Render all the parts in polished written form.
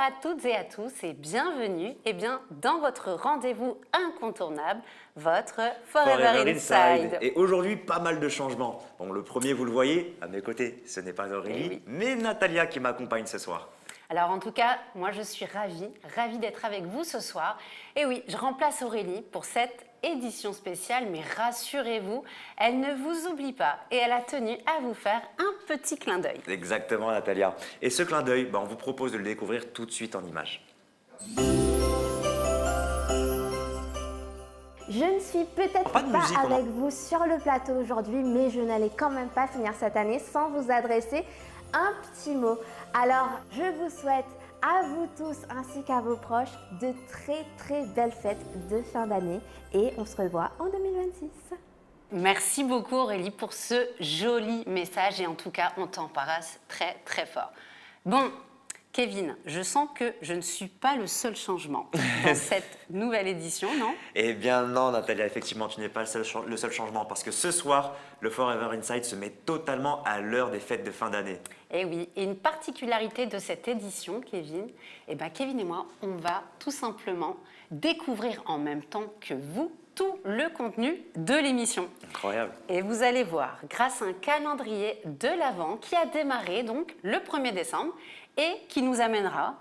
à toutes et à tous et bienvenue dans votre rendez-vous incontournable, votre Forever Forever Inside. Inside. Et aujourd'hui, pas mal de changements. Bon, le premier, vous le voyez, à mes côtés, ce n'est pas Eh Aurélie, oui. mais Natalia qui m'accompagne ce soir. Alors en tout cas, moi je suis ravie d'être avec vous ce soir. Et oui, je remplace Aurélie pour cette édition spéciale, mais rassurez-vous, elle ne vous oublie pas et elle a tenu à vous faire un petit clin d'œil. Exactement, Natalia. Et ce clin d'œil, on vous propose de le découvrir tout de suite en images. Je ne suis peut-être Pas pas, de musique, on avec vous sur le plateau aujourd'hui, mais je n'allais quand même pas finir cette année sans vous adresser un petit mot. Alors, je vous souhaite à vous tous ainsi qu'à vos proches de très belles fêtes de fin d'année et on se revoit en 2026. Merci beaucoup Aurélie pour ce joli message et en tout cas, on t'embarrasse très fort. Bon, Kevin, je sens que je ne suis pas le seul changement dans cette nouvelle édition, non? Eh bien non, Natalia, effectivement, tu n'es pas le seul changement parce que ce soir, le Forever Inside se met totalement à l'heure des fêtes de fin d'année. Eh oui, et une particularité de cette édition, Kevin, Kevin et moi, on va tout simplement découvrir en même temps que vous tout le contenu de l'émission. Incroyable. Et vous allez voir, grâce à un calendrier de l'Avent qui a démarré donc le 1er décembre et qui nous amènera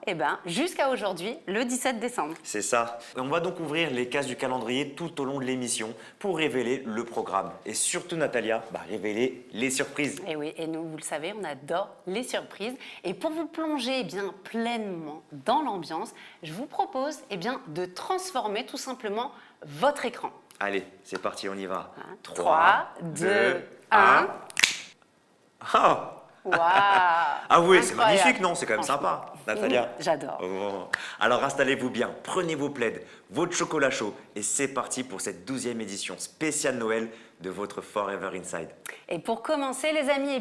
jusqu'à aujourd'hui, le 17 décembre. C'est ça. On va donc ouvrir les cases du calendrier tout au long de l'émission pour révéler le programme. Et surtout, Natalia, révéler les surprises. Et oui, et nous, vous le savez, on adore les surprises. Et pour vous plonger pleinement dans l'ambiance, je vous propose de transformer tout simplement votre écran. Allez, c'est parti, on y va. 3, 2, 1. Ah, Waouh! ah oui, c'est Incroyable. magnifique, non? C'est quand même sympa, Natalia. J'adore. Oh. Alors installez-vous bien, prenez vos plaids, votre chocolat chaud et c'est parti pour cette 12e édition spéciale Noël de votre Forever Inside. Et pour commencer, les amis,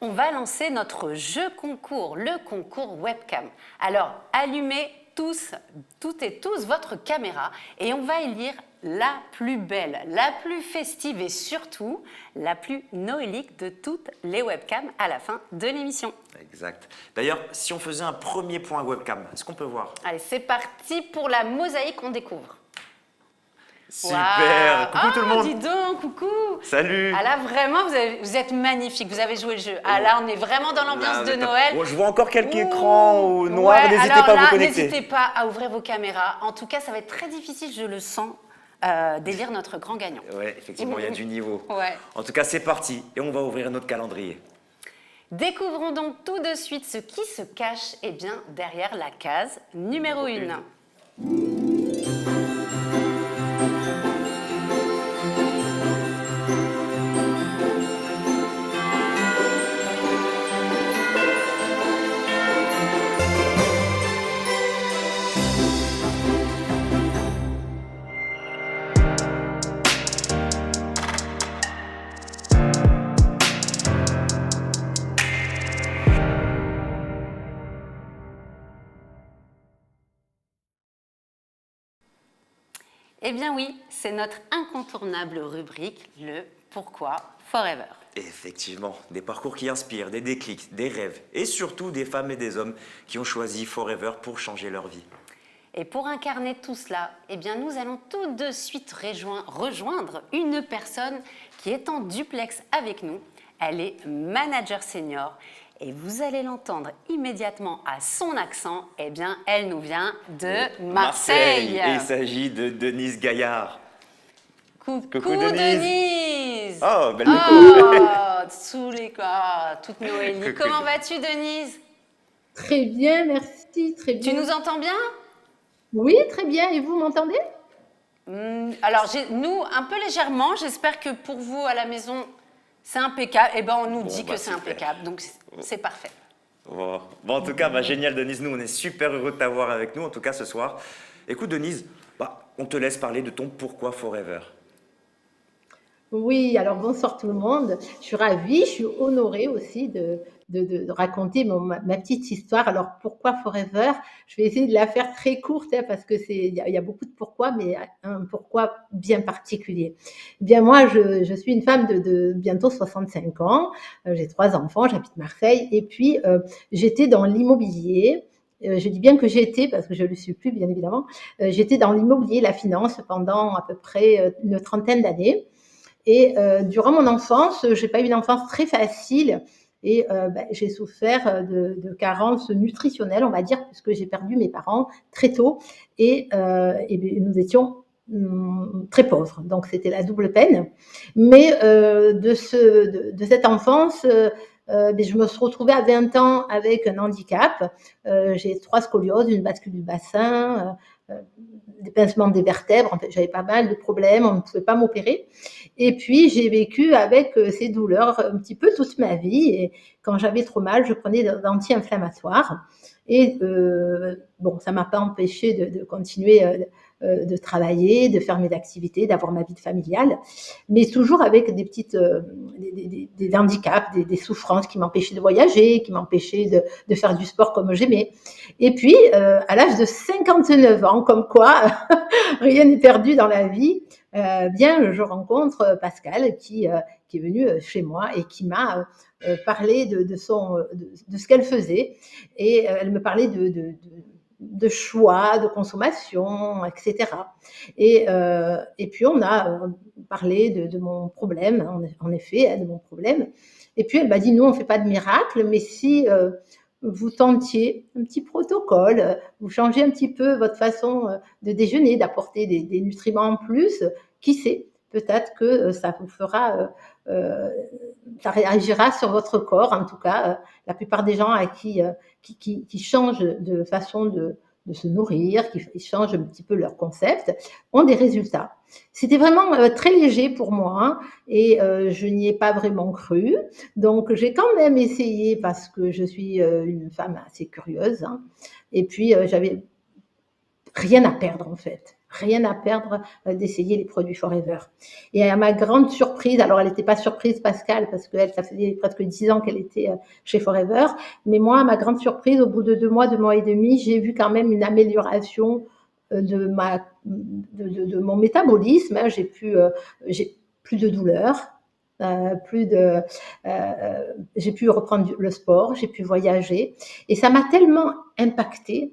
on va lancer notre jeu concours, le concours webcam. Alors, allumez toutes et tous votre caméra et on va élire la plus belle, la plus festive et surtout la plus noélique de toutes les webcams à la fin de l'émission. Exact. D'ailleurs, si on faisait un premier point webcam, est-ce qu'on peut voir? Allez, c'est parti pour la mosaïque qu'on découvre. Super! Wow. Coucou tout le monde! Dis donc, coucou! Salut! Ah là, vraiment, vous êtes magnifique, vous avez joué le jeu. Ah là, on est vraiment dans l'ambiance de Noël. Bon, je vois encore quelques écrans au noir, Ouais, n'hésitez alors pas à là, vous connecter. n'hésitez pas à ouvrir vos caméras. En tout cas, ça va être très difficile, je le sens, d'élire notre grand gagnant. Ouais, effectivement, il y a du niveau. Ouais. En tout cas, c'est parti et on va ouvrir notre calendrier. Découvrons donc tout de suite ce qui se cache derrière la case numéro 1. Eh bien oui, c'est notre incontournable rubrique, le Pourquoi Forever. Effectivement, des parcours qui inspirent, des déclics, des rêves et surtout des femmes et des hommes qui ont choisi Forever pour changer leur vie. Et pour incarner tout cela, nous allons tout de suite rejoindre une personne qui est en duplex avec nous. Elle est manager senior et vous allez l'entendre immédiatement à son accent. Elle nous vient de Marseille. Et il s'agit de Denise Gaillard. Coucou Denise. Denise. Oh, belle Toute Noélie. Comment vas-tu Denise? Très bien, merci, très bien. Tu nous entends bien? Oui, très bien. Et vous m'entendez? Alors, nous, un peu légèrement. J'espère que pour vous, à la maison, c'est impeccable. On nous dit que c'est super. impeccable, donc c'est parfait. Bon, en tout cas, génial Denise, nous on est super heureux de t'avoir avec nous, en tout cas ce soir. Écoute Denise, on te laisse parler de ton pourquoi Forever. Oui, alors bonsoir tout le monde. Je suis ravie, je suis honorée aussi de raconter ma petite histoire. Alors pourquoi Forever? Je vais essayer de la faire très courte parce que il y a beaucoup de pourquoi, mais un pourquoi bien particulier. Eh bien moi, je suis une femme de bientôt 65 ans. J'ai 3 enfants, j'habite Marseille et puis j'étais dans l'immobilier. je dis bien que j'étais, parce que je ne le suis plus, bien évidemment, j'étais dans l'immobilier, la finance, pendant à peu près une trentaine d'années. Et durant mon enfance, j'ai pas eu une enfance très facile et j'ai souffert de carences nutritionnelles, on va dire, puisque j'ai perdu mes parents très tôt et nous étions très pauvres. Donc c'était la double peine. Mais de cette enfance, je me suis retrouvée à 20 ans avec un handicap. J'ai 3 scolioses, une bascule du bassin, des pincements des vertèbres. En fait, j'avais pas mal de problèmes, on ne pouvait pas m'opérer. Et puis, j'ai vécu avec ces douleurs un petit peu toute ma vie. Et quand j'avais trop mal, je prenais des anti-inflammatoires. Et bon, ça m'a pas empêché de continuer de travailler, de faire mes activités, d'avoir ma vie familiale, mais toujours avec des petites des handicaps, des souffrances qui m'empêchaient de voyager, qui m'empêchaient de faire du sport comme j'aimais. Et puis, à l'âge de 59 ans, comme quoi rien n'est perdu dans la vie, bien, je rencontre Pascal qui est venue chez moi et qui m'a parlé de ce qu'elle faisait. Et elle me parlait de choix, de consommation, etc. Et puis, on a parlé de mon problème, en effet, de mon problème. Et puis, elle m'a dit, nous, on ne fait pas de miracle, mais si vous tentiez un petit protocole, vous changez un petit peu votre façon de déjeuner, d'apporter des nutriments en plus, qui sait, peut-être que ça vous fera, ça réagira sur votre corps. En tout cas, la plupart des gens à qui changent de façon de se nourrir, qui changent un petit peu leur concept, ont des résultats. C'était vraiment très léger pour moi, hein, et je n'y ai pas vraiment cru. Donc, j'ai quand même essayé parce que je suis une femme assez curieuse, hein, et puis j'avais rien à perdre en fait. Rien à perdre d'essayer les produits Forever. Et à ma grande surprise, alors elle n'était pas surprise Pascal, parce qu'elle, ça faisait presque 10 ans qu'elle était chez Forever, mais moi, à ma grande surprise, au bout de 2 mois et demi, j'ai vu quand même une amélioration de mon métabolisme, hein. J'ai plus de douleur, j'ai pu reprendre le sport, j'ai pu voyager, et ça m'a tellement impactée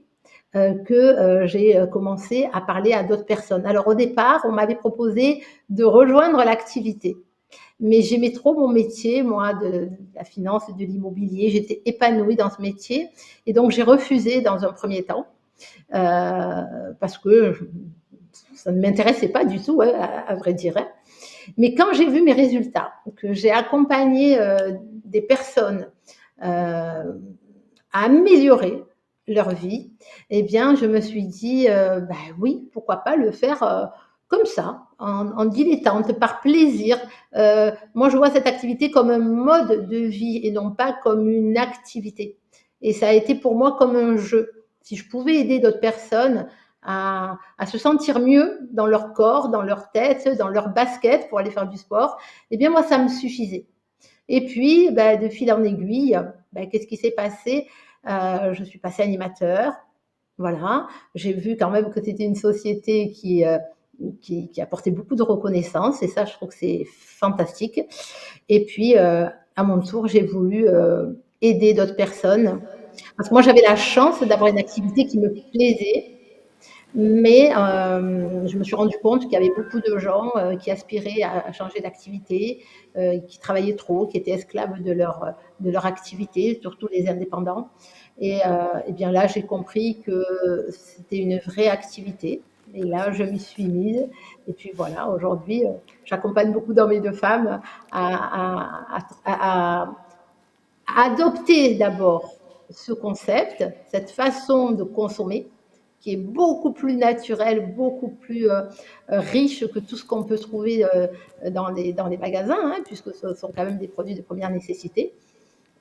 que j'ai commencé à parler à d'autres personnes. Alors au départ, on m'avait proposé de rejoindre l'activité, mais j'aimais trop mon métier, moi, de la finance et de l'immobilier. J'étais épanouie dans ce métier, et donc j'ai refusé dans un premier temps parce que ça ne m'intéressait pas du tout, hein, à vrai dire, hein. Mais quand j'ai vu mes résultats, que j'ai accompagné des personnes à améliorer leur vie, eh bien, je me suis dit, oui, pourquoi pas le faire comme ça, en dilettante, par plaisir. Moi, je vois cette activité comme un mode de vie et non pas comme une activité. Et ça a été pour moi comme un jeu. Si je pouvais aider d'autres personnes à se sentir mieux dans leur corps, dans leur tête, dans leur basket pour aller faire du sport, eh bien, moi, ça me suffisait. Et puis, de fil en aiguille, qu'est-ce qui s'est passé? Je suis passée animateur, voilà. J'ai vu quand même que c'était une société qui apportait beaucoup de reconnaissance, et ça, je trouve que c'est fantastique. Et puis, à mon tour, j'ai voulu aider d'autres personnes. Parce que moi, j'avais la chance d'avoir une activité qui me plaisait, mais je me suis rendu compte qu'il y avait beaucoup de gens qui aspiraient à changer d'activité, qui travaillaient trop, qui étaient esclaves de leur activité, surtout les indépendants. Et bien là, j'ai compris que c'était une vraie activité. Et là, je m'y suis mise. Et puis voilà, aujourd'hui, j'accompagne beaucoup d'hommes et de femmes à adopter d'abord ce concept, cette façon de consommer, qui est beaucoup plus naturelle, beaucoup plus riche que tout ce qu'on peut trouver dans les magasins, hein, puisque ce sont quand même des produits de première nécessité.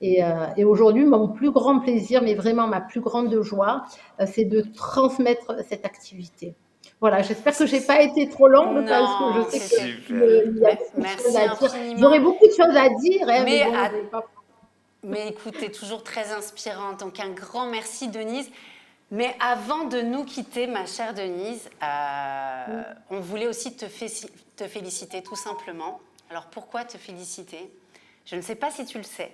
Et aujourd'hui, mon plus grand plaisir, mais vraiment ma plus grande joie, c'est de transmettre cette activité. Voilà, j'espère que je n'ai pas été trop longue, parce que je Non, sais c'était... qu'il y a beaucoup de choses Merci à dire. infiniment. J'aurais beaucoup de choses à dire, hein, mais Mais, bon, je ne vais pas... mais écoute, tu es toujours très inspirante. Donc un grand merci, Denise. Mais avant de nous quitter, ma chère Denise, on voulait aussi te féliciter tout simplement. Alors pourquoi te féliciter? Je ne sais pas si tu le sais,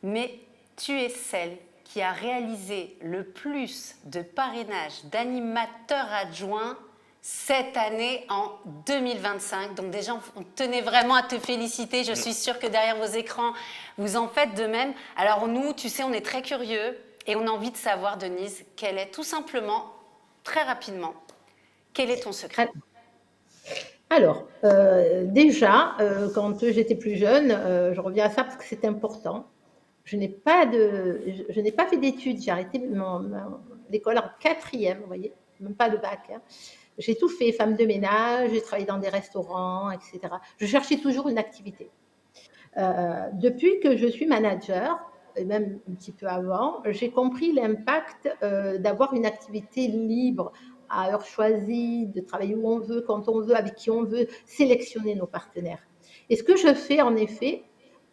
mais tu es celle qui a réalisé le plus de parrainage d'animateurs adjoints cette année en 2025. Donc déjà, on tenait vraiment à te féliciter. Je suis sûre que derrière vos écrans, vous en faites de même. Alors nous, tu sais, on est très curieux et on a envie de savoir, Denise, quel est tout simplement, très rapidement, quel est ton secret? Alors, déjà, quand j'étais plus jeune, je reviens à ça parce que c'est important. Je n'ai pas fait d'études, j'ai arrêté l'école en quatrième, vous voyez, même pas le bac, hein. J'ai tout fait, femme de ménage, j'ai travaillé dans des restaurants, etc. Je cherchais toujours une activité. Depuis que je suis manager, et même un petit peu avant, j'ai compris l'impact d'avoir une activité libre, à heure choisie, de travailler où on veut, quand on veut, avec qui on veut, sélectionner nos partenaires. Et ce que je fais, en effet,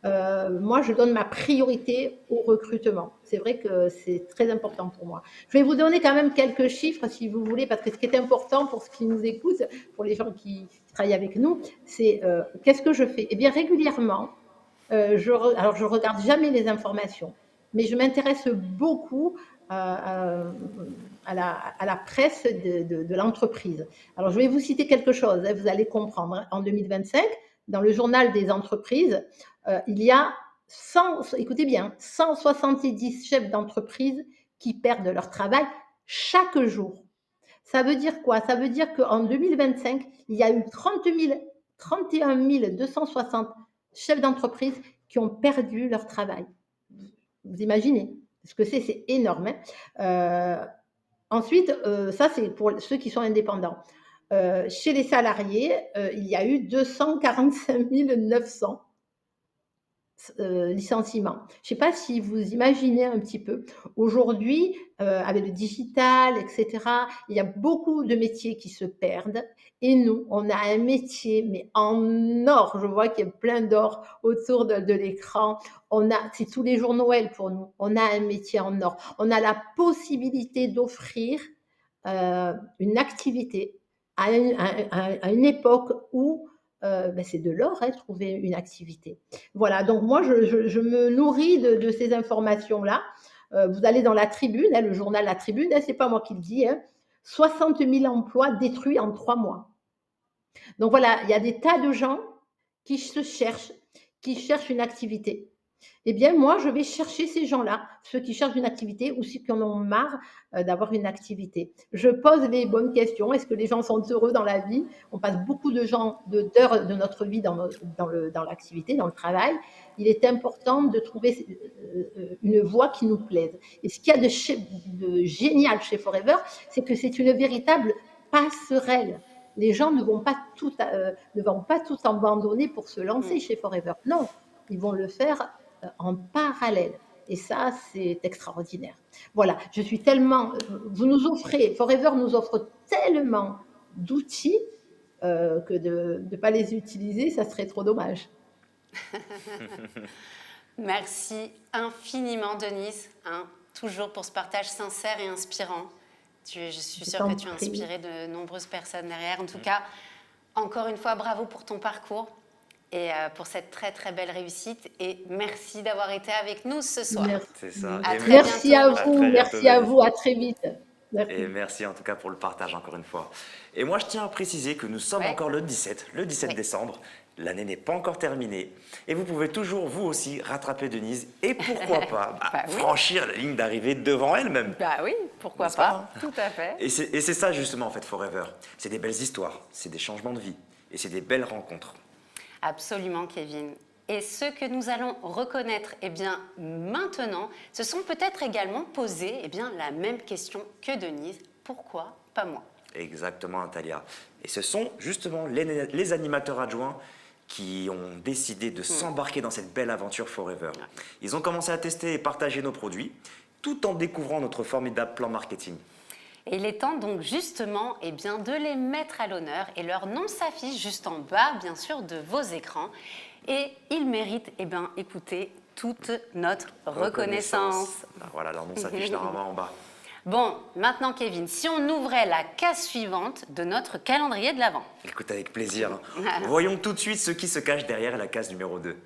moi, je donne ma priorité au recrutement. C'est vrai que c'est très important pour moi. Je vais vous donner quand même quelques chiffres, si vous voulez, parce que ce qui est important pour ceux qui nous écoutent, pour les gens qui travaillent avec nous, c'est qu'est-ce que je fais? Eh bien, régulièrement, alors je regarde jamais les informations, mais je m'intéresse beaucoup à la presse de l'entreprise. Alors, je vais vous citer quelque chose, hein, vous allez comprendre. En 2025, dans le journal des entreprises, il y a écoutez bien, 170 chefs d'entreprise qui perdent leur travail chaque jour. Ça veut dire quoi? Ça veut dire qu'en 2025, il y a eu 31 260 chefs d'entreprise qui ont perdu leur travail. Vous imaginez ce que c'est? C'est énorme, hein. Ensuite, ça, c'est pour ceux qui sont indépendants. Chez les salariés, il y a eu 245 900 licenciements. Je ne sais pas si vous imaginez un petit peu. Aujourd'hui, avec le digital, etc., il y a beaucoup de métiers qui se perdent. Et nous, on a un métier, mais en or. Je vois qu'il y a plein d'or autour de l'écran. C'est tous les jours Noël pour nous. On a un métier en or. On a la possibilité d'offrir une activité à une époque où c'est de l'or, hein, trouver une activité. Voilà, donc moi, je me nourris de ces informations-là. Vous allez dans la Tribune, hein, le journal La Tribune, hein, ce n'est pas moi qui le dis, hein, 60 000 emplois détruits en 3 mois. Donc voilà, il y a des tas de gens qui cherchent une activité. Eh bien, moi, je vais chercher ces gens-là, ceux qui cherchent une activité ou ceux qui en ont marre d'avoir une activité. Je pose les bonnes questions. Est-ce que les gens sont heureux dans la vie? On passe beaucoup d'heures de notre vie dans l'activité, dans le travail. Il est important de trouver une voie qui nous plaise. Et ce qu'il y a de génial chez Forever, c'est que c'est une véritable passerelle. Les gens ne vont pas tout abandonner pour se lancer chez Forever. Non, ils vont le faire en parallèle. Et ça, c'est extraordinaire. Voilà, je suis tellement... Forever nous offre tellement d'outils que de ne pas les utiliser, ça serait trop dommage. Merci infiniment, Denise, hein, toujours pour ce partage sincère et inspirant. Je suis sûre que tu as inspiré de nombreuses personnes derrière. En tout cas, encore une fois, bravo pour ton parcours et pour cette très très belle réussite. Et merci d'avoir été avec nous ce soir. C'est ça. Merci à vous, à très vite. Merci. Et merci en tout cas pour le partage encore une fois. Et moi je tiens à préciser que nous sommes encore le 17 décembre. L'année n'est pas encore terminée. Et vous pouvez toujours, vous aussi, rattraper Denise. Et pourquoi pas franchir la ligne d'arrivée devant elle-même. Bah oui, pourquoi pas, tout à fait. Et c'est ça justement en fait Forever. C'est des belles histoires, c'est des changements de vie. Et c'est des belles rencontres. Absolument, Kevin. Et ceux que nous allons reconnaître maintenant, se sont peut-être également posé la même question que Denise. Pourquoi pas moi? Exactement, Natalia. Et ce sont justement les animateurs adjoints qui ont décidé de s'embarquer dans cette belle aventure Forever. Ils ont commencé à tester et partager nos produits, tout en découvrant notre formidable plan marketing. Et il est temps donc justement de les mettre à l'honneur et leur nom s'affiche juste en bas, bien sûr, de vos écrans. Et ils méritent, écoutez, toute notre reconnaissance. Ben voilà, leur nom s'affiche normalement en bas. Bon, maintenant Kevin, si on ouvrait la case suivante de notre calendrier de l'Avent. Écoute, avec plaisir. Voyons tout de suite ce qui se cache derrière la case numéro 2.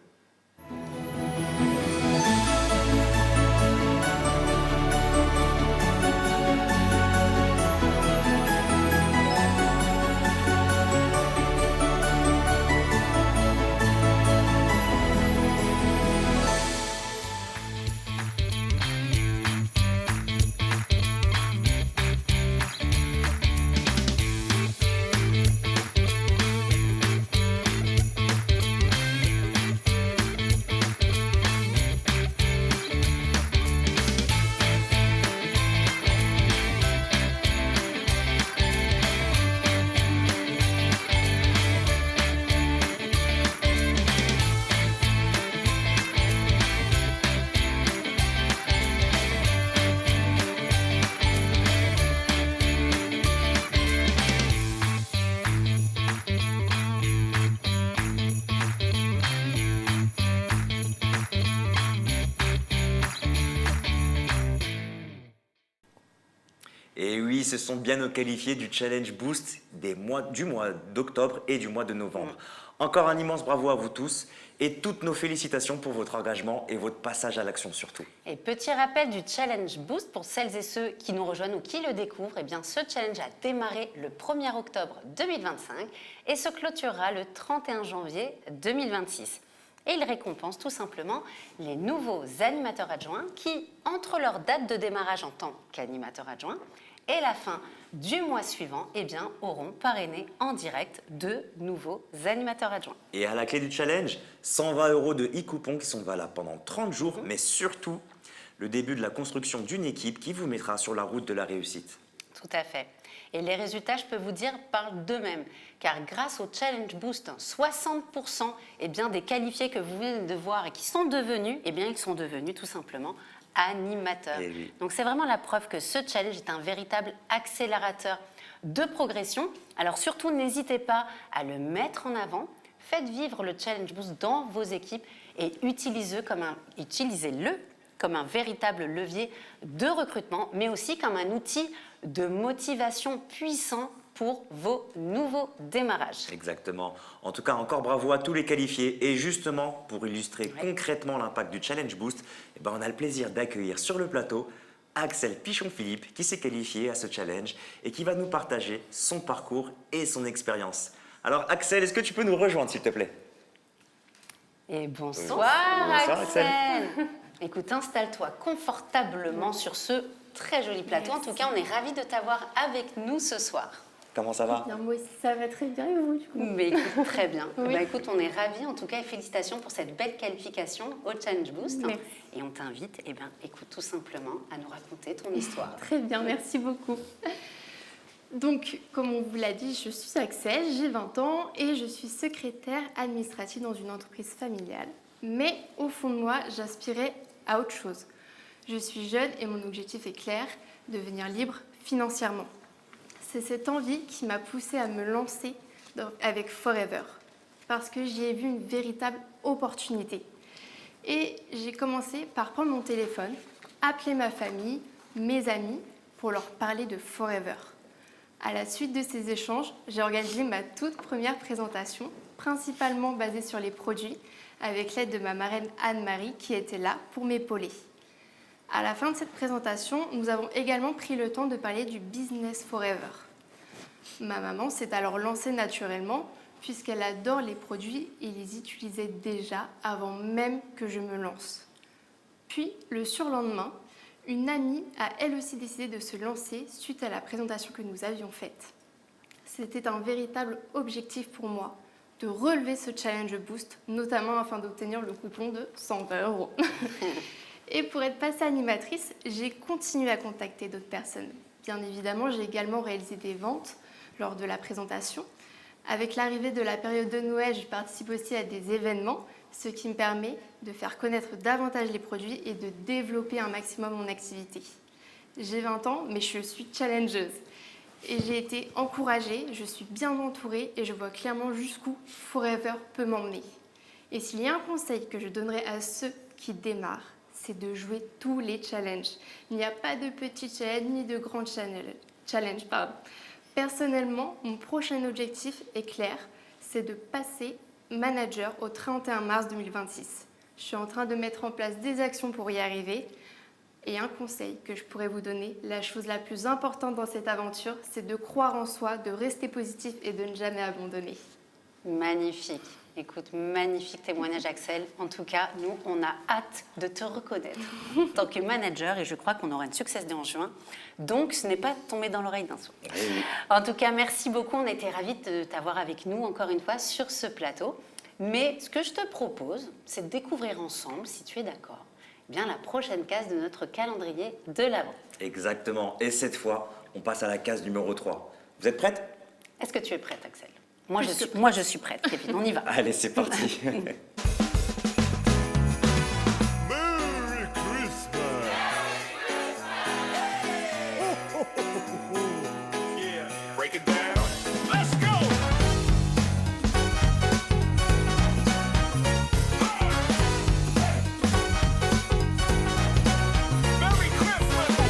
oui, ce sont bien nos qualifiés du Challenge Boost du mois d'octobre et du mois de novembre. Encore un immense bravo à vous tous et toutes nos félicitations pour votre engagement et votre passage à l'action surtout. Et petit rappel du Challenge Boost pour celles et ceux qui nous rejoignent ou qui le découvrent, eh bien ce challenge a démarré le 1er octobre 2025 et se clôturera le 31 janvier 2026. Et il récompense tout simplement les nouveaux animateurs adjoints qui, entre leur date de démarrage en tant qu'animateur adjoint et la fin du mois suivant, eh bien, auront parrainé en direct 2 nouveaux animateurs adjoints. Et à la clé du challenge, 120 € de e-coupons qui sont valables pendant 30 jours, mais surtout le début de la construction d'une équipe qui vous mettra sur la route de la réussite. Tout à fait. Et les résultats, je peux vous dire, parlent d'eux-mêmes. Car grâce au Challenge Boost, 60% eh bien, des qualifiés que vous venez de voir et qui sont devenus, eh bien, ils sont devenus tout simplement animateurs. Oui. Donc c'est vraiment la preuve que ce challenge est un véritable accélérateur de progression. Alors surtout, n'hésitez pas à le mettre en avant. Faites vivre le Challenge Boost dans vos équipes et utilisez-le comme un véritable levier de recrutement, mais aussi comme un outil de motivation puissant pour vos nouveaux démarrages. Exactement. En tout cas, encore bravo à tous les qualifiés. Et justement, pour illustrer concrètement l'impact du Challenge Boost, eh ben, on a le plaisir d'accueillir sur le plateau Axel Pichon-Philippe qui s'est qualifié à ce challenge et qui va nous partager son parcours et son expérience. Alors Axel, est-ce que tu peux nous rejoindre s'il te plaît? Et bonsoir, Bonsoir, Axel. Axel. Écoute, installe-toi confortablement sur ce très joli plateau. En tout cas, on est ravis de t'avoir avec nous ce soir. Comment ça va? Bien, moi aussi, ça va très bien et vous, du coup? Mais écoute, très bien. Oui. Bah, écoute, on est ravis en tout cas et félicitations pour cette belle qualification au Challenge Boost. Merci. Et on t'invite, écoute, tout simplement à nous raconter ton histoire. Très bien, merci beaucoup. Donc, comme on vous l'a dit, je suis Axel, j'ai 20 ans et je suis secrétaire administrative dans une entreprise familiale. Mais au fond de moi, j'aspirais à autre chose. Je suis jeune et mon objectif est clair, devenir libre financièrement. C'est cette envie qui m'a poussée à me lancer avec Forever, parce que j'y ai vu une véritable opportunité. Et j'ai commencé par prendre mon téléphone, appeler ma famille, mes amis, pour leur parler de Forever. À la suite de ces échanges, j'ai organisé ma toute première présentation, principalement basée sur les produits, avec l'aide de ma marraine Anne-Marie qui était là pour m'épauler. À la fin de cette présentation, nous avons également pris le temps de parler du Business Forever. Ma maman s'est alors lancée naturellement puisqu'elle adore les produits et les utilisait déjà avant même que je me lance. Puis, le surlendemain, une amie a elle aussi décidé de se lancer suite à la présentation que nous avions faite. C'était un véritable objectif pour moi de relever ce Challenge Boost, notamment afin d'obtenir le coupon de 120 €. Et pour être passée animatrice, j'ai continué à contacter d'autres personnes. Bien évidemment, j'ai également réalisé des ventes lors de la présentation. Avec l'arrivée de la période de Noël, je participe aussi à des événements, ce qui me permet de faire connaître davantage les produits et de développer un maximum mon activité. J'ai 20 ans, mais je suis challengeuse. Et j'ai été encouragée, je suis bien entourée et je vois clairement jusqu'où Forever peut m'emmener. Et s'il y a un conseil que je donnerais à ceux qui démarrent, c'est de jouer tous les challenges. Il n'y a pas de petits challenges ni de grands challenges. Personnellement, mon prochain objectif est clair, c'est de passer manager au 31 mars 2026. Je suis en train de mettre en place des actions pour y arriver. Et un conseil que je pourrais vous donner, la chose la plus importante dans cette aventure, c'est de croire en soi, de rester positif et de ne jamais abandonner. Magnifique. Écoute, magnifique témoignage, Axel. En tout cas, nous, on a hâte de te reconnaître en tant que manager et je crois qu'on aura une Success Day en juin. Donc, ce n'est pas tombé dans l'oreille d'un sourd. Oui. En tout cas, merci beaucoup. On était ravis de t'avoir avec nous, encore une fois, sur ce plateau. Mais ce que je te propose, c'est de découvrir ensemble, si tu es d'accord, eh bien la prochaine case de notre calendrier de l'Avent. Exactement. Et cette fois, on passe à la case numéro 3. Vous êtes prête? Est-ce que tu es prête, Axel? Moi, je suis prête, Kevin. On y va. Allez, c'est parti. Merry Christmas! Yeah, break it down. Let's go! Merry Christmas!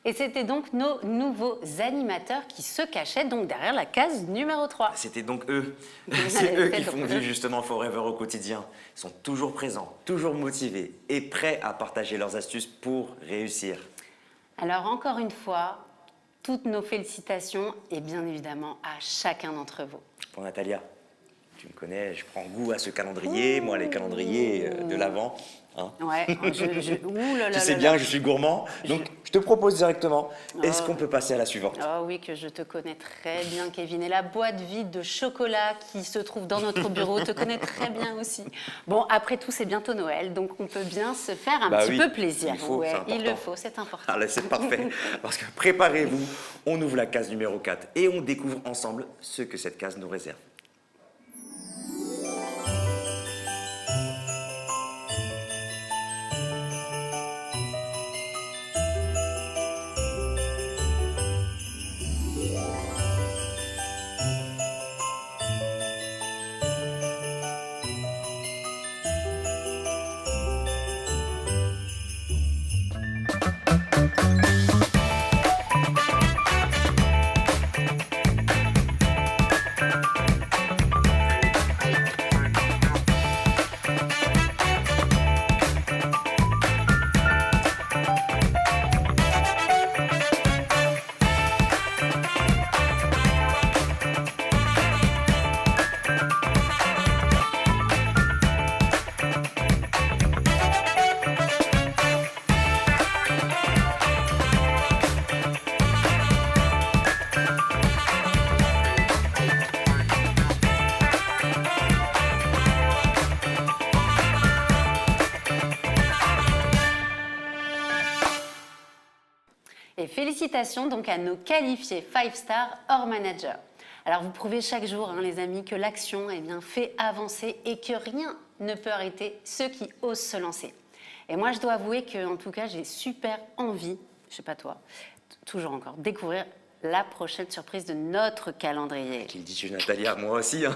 Et c'était donc nos nouveaux animateurs qui se cachaient donc derrière la case numéro 3. C'était donc eux. C'est eux qui donc font eux. vivre justement Forever au quotidien. Ils sont toujours présents, toujours motivés et prêts à partager leurs astuces pour réussir. Alors encore une fois, toutes nos félicitations et bien évidemment à chacun d'entre vous. Pour Natalia, tu me connais, je prends goût à ce calendrier, moi les calendriers de l'Avent. Hein. Ouais, ouh là là Tu sais là bien là. que je suis gourmand, donc je te propose directement, est-ce qu'on peut passer à la suivante? Oh oui, que je te connais très bien, Kevin. Et la boîte vide de chocolat qui se trouve dans notre bureau te connaît très bien aussi. Bon, après tout, c'est bientôt Noël, donc on peut bien se faire un Bah petit oui, peu plaisir. il faut, Ouais, c'est il le important. faut, c'est important. Allez, c'est parfait, parce que préparez-vous, on ouvre la case numéro 4 et on découvre ensemble ce que cette case nous réserve. Et félicitations donc à nos qualifiés 5 stars hors manager. Alors vous prouvez chaque jour, hein, les amis, que l'action fait avancer et que rien ne peut arrêter ceux qui osent se lancer. Et moi, je dois avouer que, en tout cas, j'ai super envie, je sais pas toi, toujours encore, découvrir la prochaine surprise de notre calendrier. Qu'il dit Natalia, moi aussi, hein.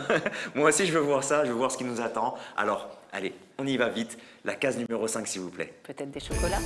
Moi aussi je veux voir ça, je veux voir ce qui nous attend. Alors, allez, on y va vite. La case numéro 5, s'il vous plaît. Peut-être des chocolats.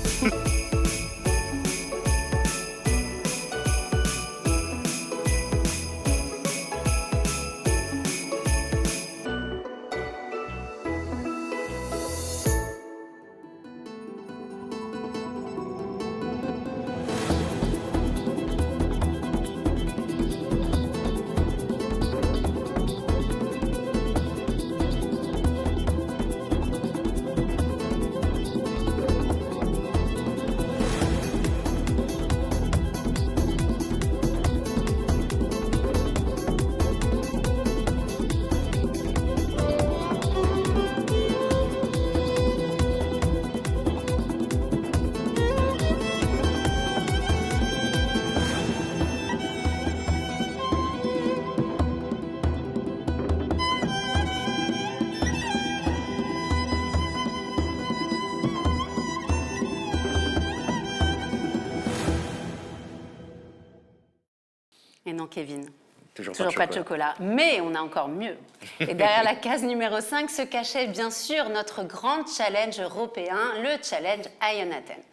Et non, Kevin. Toujours Pas de chocolat. Mais on a encore mieux. Et derrière la case numéro 5 se cachait bien sûr notre grand challenge européen, le challenge Iron Athènes.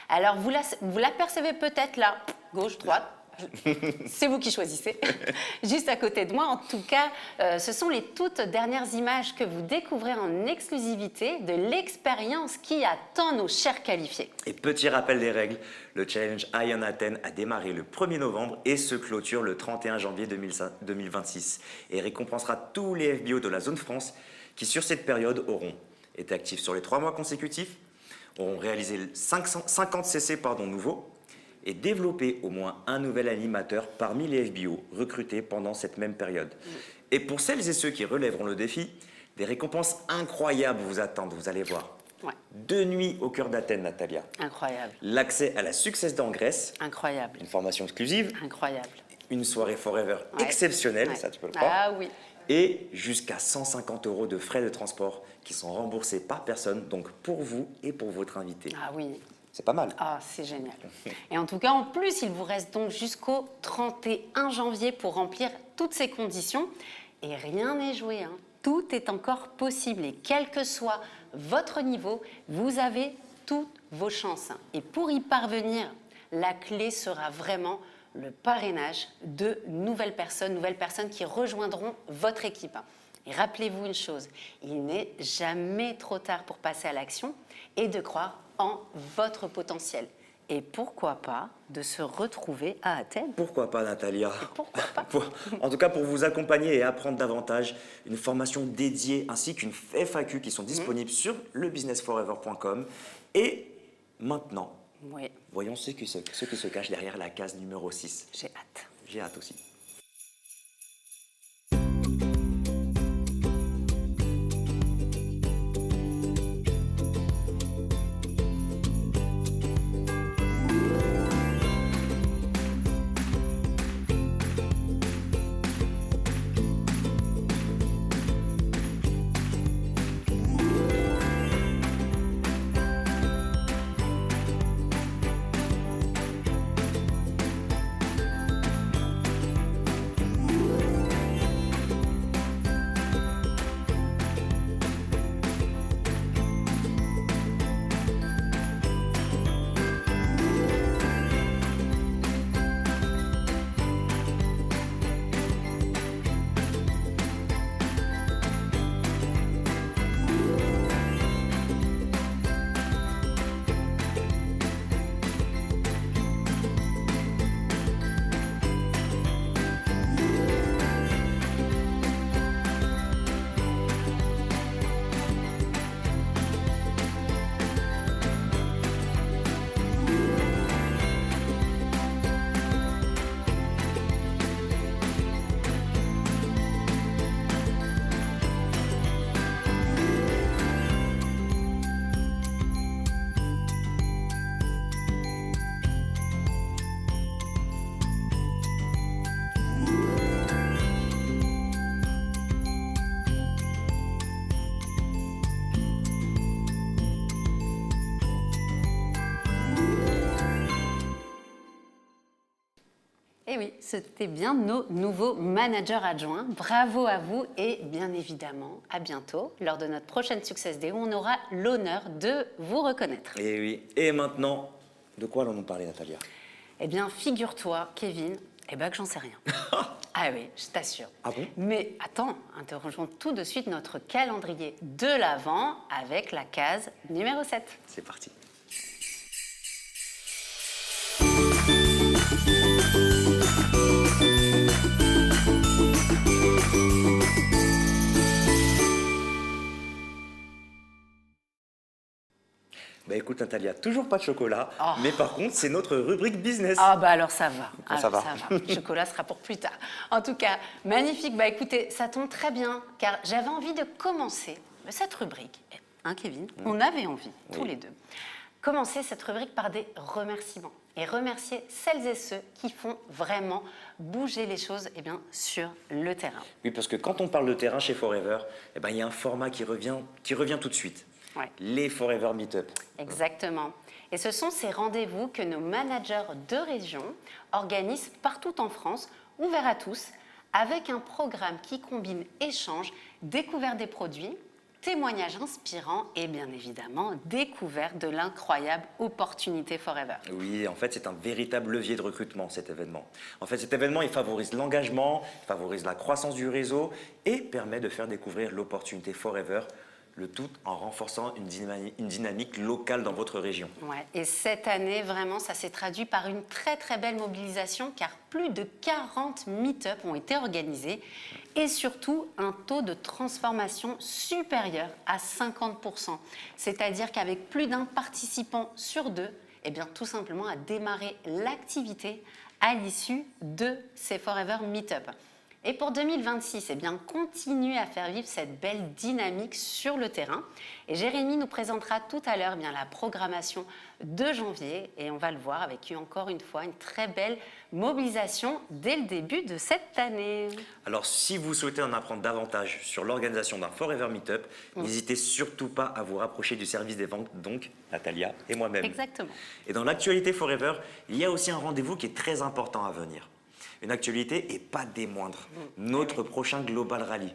Alors vous l'apercevez peut-être là, gauche, droite. C'est vous qui choisissez. Juste à côté de moi, en tout cas, ce sont les toutes dernières images que vous découvrez en exclusivité de l'expérience qui attend nos chers qualifiés. Et petit rappel des règles, le challenge Iron Athènes a démarré le 1er novembre et se clôture le 31 janvier 2026 et récompensera tous les FBO de la zone France qui, sur cette période, auront été actifs sur les 3 mois consécutifs, auront réalisé 50 CC nouveaux, et développer au moins un nouvel animateur parmi les FBO recrutés pendant cette même période. Et pour celles et ceux qui relèveront le défi, des récompenses incroyables vous attendent, vous allez voir. Ouais. 2 nuits au cœur d'Athènes, Natalia. Incroyable. L'accès à la Success en Grèce, Incroyable. une formation exclusive, Incroyable. une soirée Forever Ouais. exceptionnelle, Ouais. ça tu peux le croire, Ah oui. et jusqu'à 150 € de frais de transport qui sont remboursés par personne, donc pour vous et pour votre invité. Ah oui. C'est pas mal. Ah, c'est génial. Et en tout cas, en plus, il vous reste donc jusqu'au 31 janvier pour remplir toutes ces conditions. Et rien n'est joué, hein. Tout est encore possible. Et quel que soit votre niveau, vous avez toutes vos chances. Et pour y parvenir, la clé sera vraiment le parrainage de nouvelles personnes qui rejoindront votre équipe. Et rappelez-vous une chose, il n'est jamais trop tard pour passer à l'action et de croire en votre potentiel. Et pourquoi pas de se retrouver à Athènes? Pourquoi pas, Natalia? Pourquoi pas? En tout cas, pour vous accompagner et apprendre davantage, une formation dédiée ainsi qu'une FAQ qui sont disponibles sur lebusinessforever.com. Et maintenant, Oui, voyons ce qui se cache derrière la case numéro 6. j'ai hâte. J'ai hâte aussi. Et oui, c'était bien nos nouveaux managers adjoints. Bravo à vous et bien évidemment, à bientôt lors de notre prochaine Success Day où on aura l'honneur de vous reconnaître. Et oui. Et maintenant, de quoi allons-nous parler, Natalia? Eh bien, figure-toi, Kevin, que j'en sais rien. Ah oui, je t'assure. Ah bon? Mais attends, interrogeons tout de suite notre calendrier de l'Avent avec la case numéro 7. C'est parti. Bah écoute Natalia, toujours pas de chocolat, Oh. mais par contre c'est notre rubrique business. Ah bah alors ça va. Ah, ça va. Le chocolat sera pour plus tard. En tout cas, magnifique. Bah écoutez, ça tombe très bien car j'avais envie de commencer cette rubrique. Hein Kevin? On avait envie, tous les deux. Commencer cette rubrique par des remerciements et remercier celles et ceux qui font vraiment bouger les choses sur le terrain. Oui, parce que quand on parle de terrain chez Forever, il y a un format qui revient tout de suite. Ouais. Les Forever Meetup. Exactement. Et ce sont ces rendez-vous que nos managers de région organisent partout en France, ouverts à tous, avec un programme qui combine échanges, découverte des produits, témoignages inspirants et bien évidemment découverte de l'incroyable opportunité Forever. Oui, en fait, c'est un véritable levier de recrutement, cet événement. En fait, cet événement, il favorise l'engagement, il favorise la croissance du réseau et permet de faire découvrir l'opportunité Forever, le tout en renforçant une dynamique locale dans votre région. Ouais. Et cette année, vraiment, ça s'est traduit par une très très belle mobilisation car plus de 40 meet-up ont été organisés et surtout un taux de transformation supérieur à 50%. C'est-à-dire qu'avec plus d'un participant sur deux, tout simplement a démarré l'activité à l'issue de ces Forever Meetup. Et pour 2026, continuez à faire vivre cette belle dynamique sur le terrain. Et Jérémy nous présentera tout à l'heure la programmation de janvier. Et on va le voir avec encore une fois une très belle mobilisation dès le début de cette année. Alors, si vous souhaitez en apprendre davantage sur l'organisation d'un Forever Meetup, n'hésitez surtout pas à vous rapprocher du service des ventes, donc Natalia et moi-même. Exactement. Et dans l'actualité Forever, il y a aussi un rendez-vous qui est très important à venir. Une actualité et pas des moindres, notre prochain Global Rally.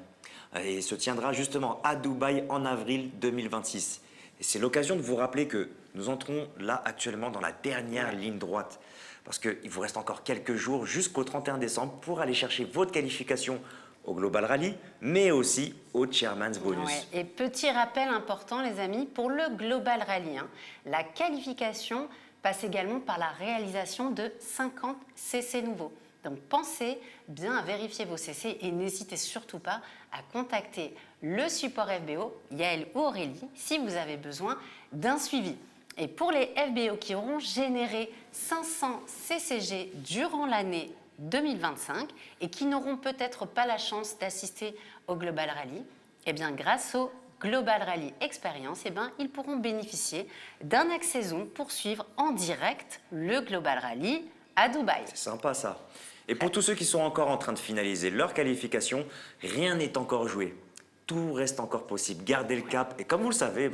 Et se tiendra justement à Dubaï en avril 2026. Et c'est l'occasion de vous rappeler que nous entrons là actuellement dans la dernière ligne droite. Parce qu'il vous reste encore quelques jours jusqu'au 31 décembre pour aller chercher votre qualification au Global Rally, mais aussi au Chairman's Bonus. Ouais. Et petit rappel important, les amis, pour le Global Rally, la qualification passe également par la réalisation de 50 CC nouveaux. Donc pensez bien à vérifier vos CC et n'hésitez surtout pas à contacter le support FBO, Yael ou Aurélie, si vous avez besoin d'un suivi. Et pour les FBO qui auront généré 500 CCG durant l'année 2025 et qui n'auront peut-être pas la chance d'assister au Global Rally, eh bien grâce au Global Rally Experience, eh bien, ils pourront bénéficier d'un accès Zoom pour suivre en direct le Global Rally à Dubaï. C'est sympa ça. Et pour tous ceux qui sont encore en train de finaliser leur qualification, rien n'est encore joué. Tout reste encore possible. Gardez le cap et comme vous le savez,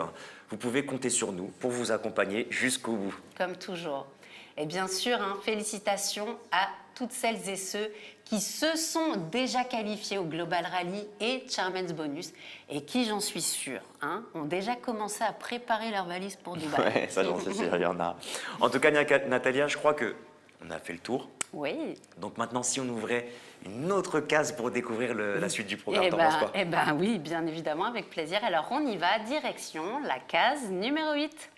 vous pouvez compter sur nous pour vous accompagner jusqu'au bout. Comme toujours. Et bien sûr, félicitations à toutes celles et ceux qui se sont déjà qualifiés au Global Rally et Chairman's Bonus et qui, j'en suis sûre, ont déjà commencé à préparer leur valise pour Dubaï. Ouais, ça j'en suis sûr, il y en a. En tout cas, Natalia, je crois qu'on a fait le tour. Oui. Donc maintenant, si on ouvrait une autre case pour découvrir la suite du programme, t'en penses quoi? Eh ben oui, bien évidemment, avec plaisir. Alors on y va, direction la case numéro 8.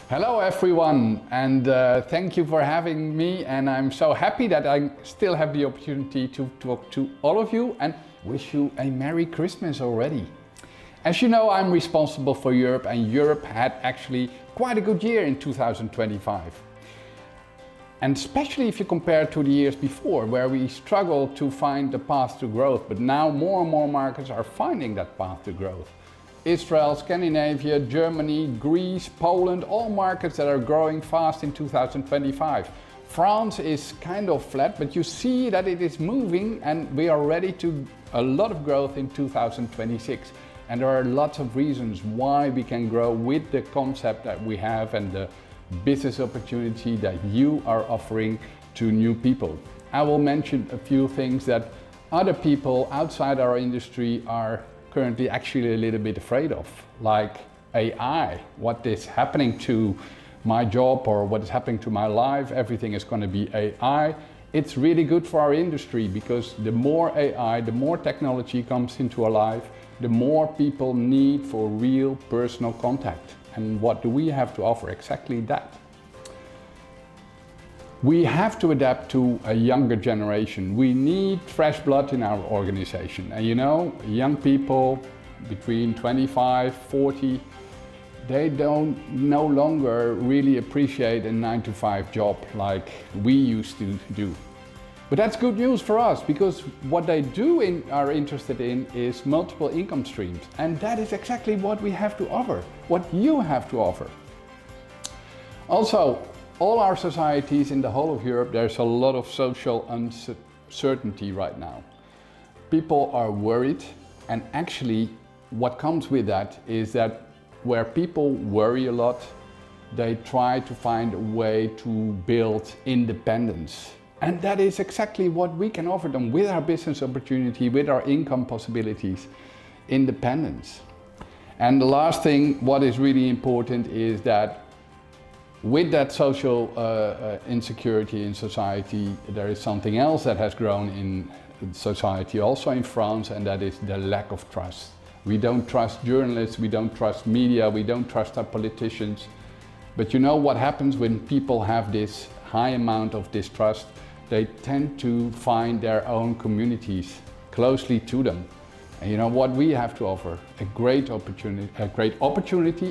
Hello everyone, and thank you for having me, and I'm so happy that I still have the opportunity to talk to all of you and wish you a Merry Christmas already. As you know, I'm responsible for Europe, and Europe had actually quite a good year in 2025. And especially if you compare to the years before, where we struggled to find the path to growth, but now more and more markets are finding that path to growth. Israel, Scandinavia, Germany, Greece, Poland, all markets that are growing fast in 2025. France is kind of flat, but you see that it is moving and we are ready to a lot of growth in 2026. And there are lots of reasons why we can grow with the concept that we have and the business opportunity that you are offering to new people. I will mention a few things that other people outside our industry are currently actually a little bit afraid of, like AI. What is happening to my job or what is happening to my life, everything is going to be AI. It's really good for our industry because the more AI, the more technology comes into our life, the more people need for real personal contact. And what do we have to offer? Exactly that. We have to adapt to a younger generation. We need fresh blood in our organization. And you know, young people between 25, 40, they don't no longer really appreciate a 9-to-5 job like we used to do. But that's good news for us because what they are interested in is multiple income streams. And that is exactly what we have to offer, what you have to offer. Also, all our societies in the whole of Europe, there's a lot of social uncertainty right now. People are worried, and actually what comes with that is that where people worry a lot, they try to find a way to build independence. And that is exactly what we can offer them with our business opportunity, with our income possibilities, independence. And the last thing, what is really important is that with that social insecurity in society, there is something else that has grown in society, also in France, and that is the lack of trust. We don't trust journalists, we don't trust media, we don't trust our politicians. But you know what happens when people have this high amount of distrust? They tend to find their own communities closely to them. And you know what we have to offer? A great opportunity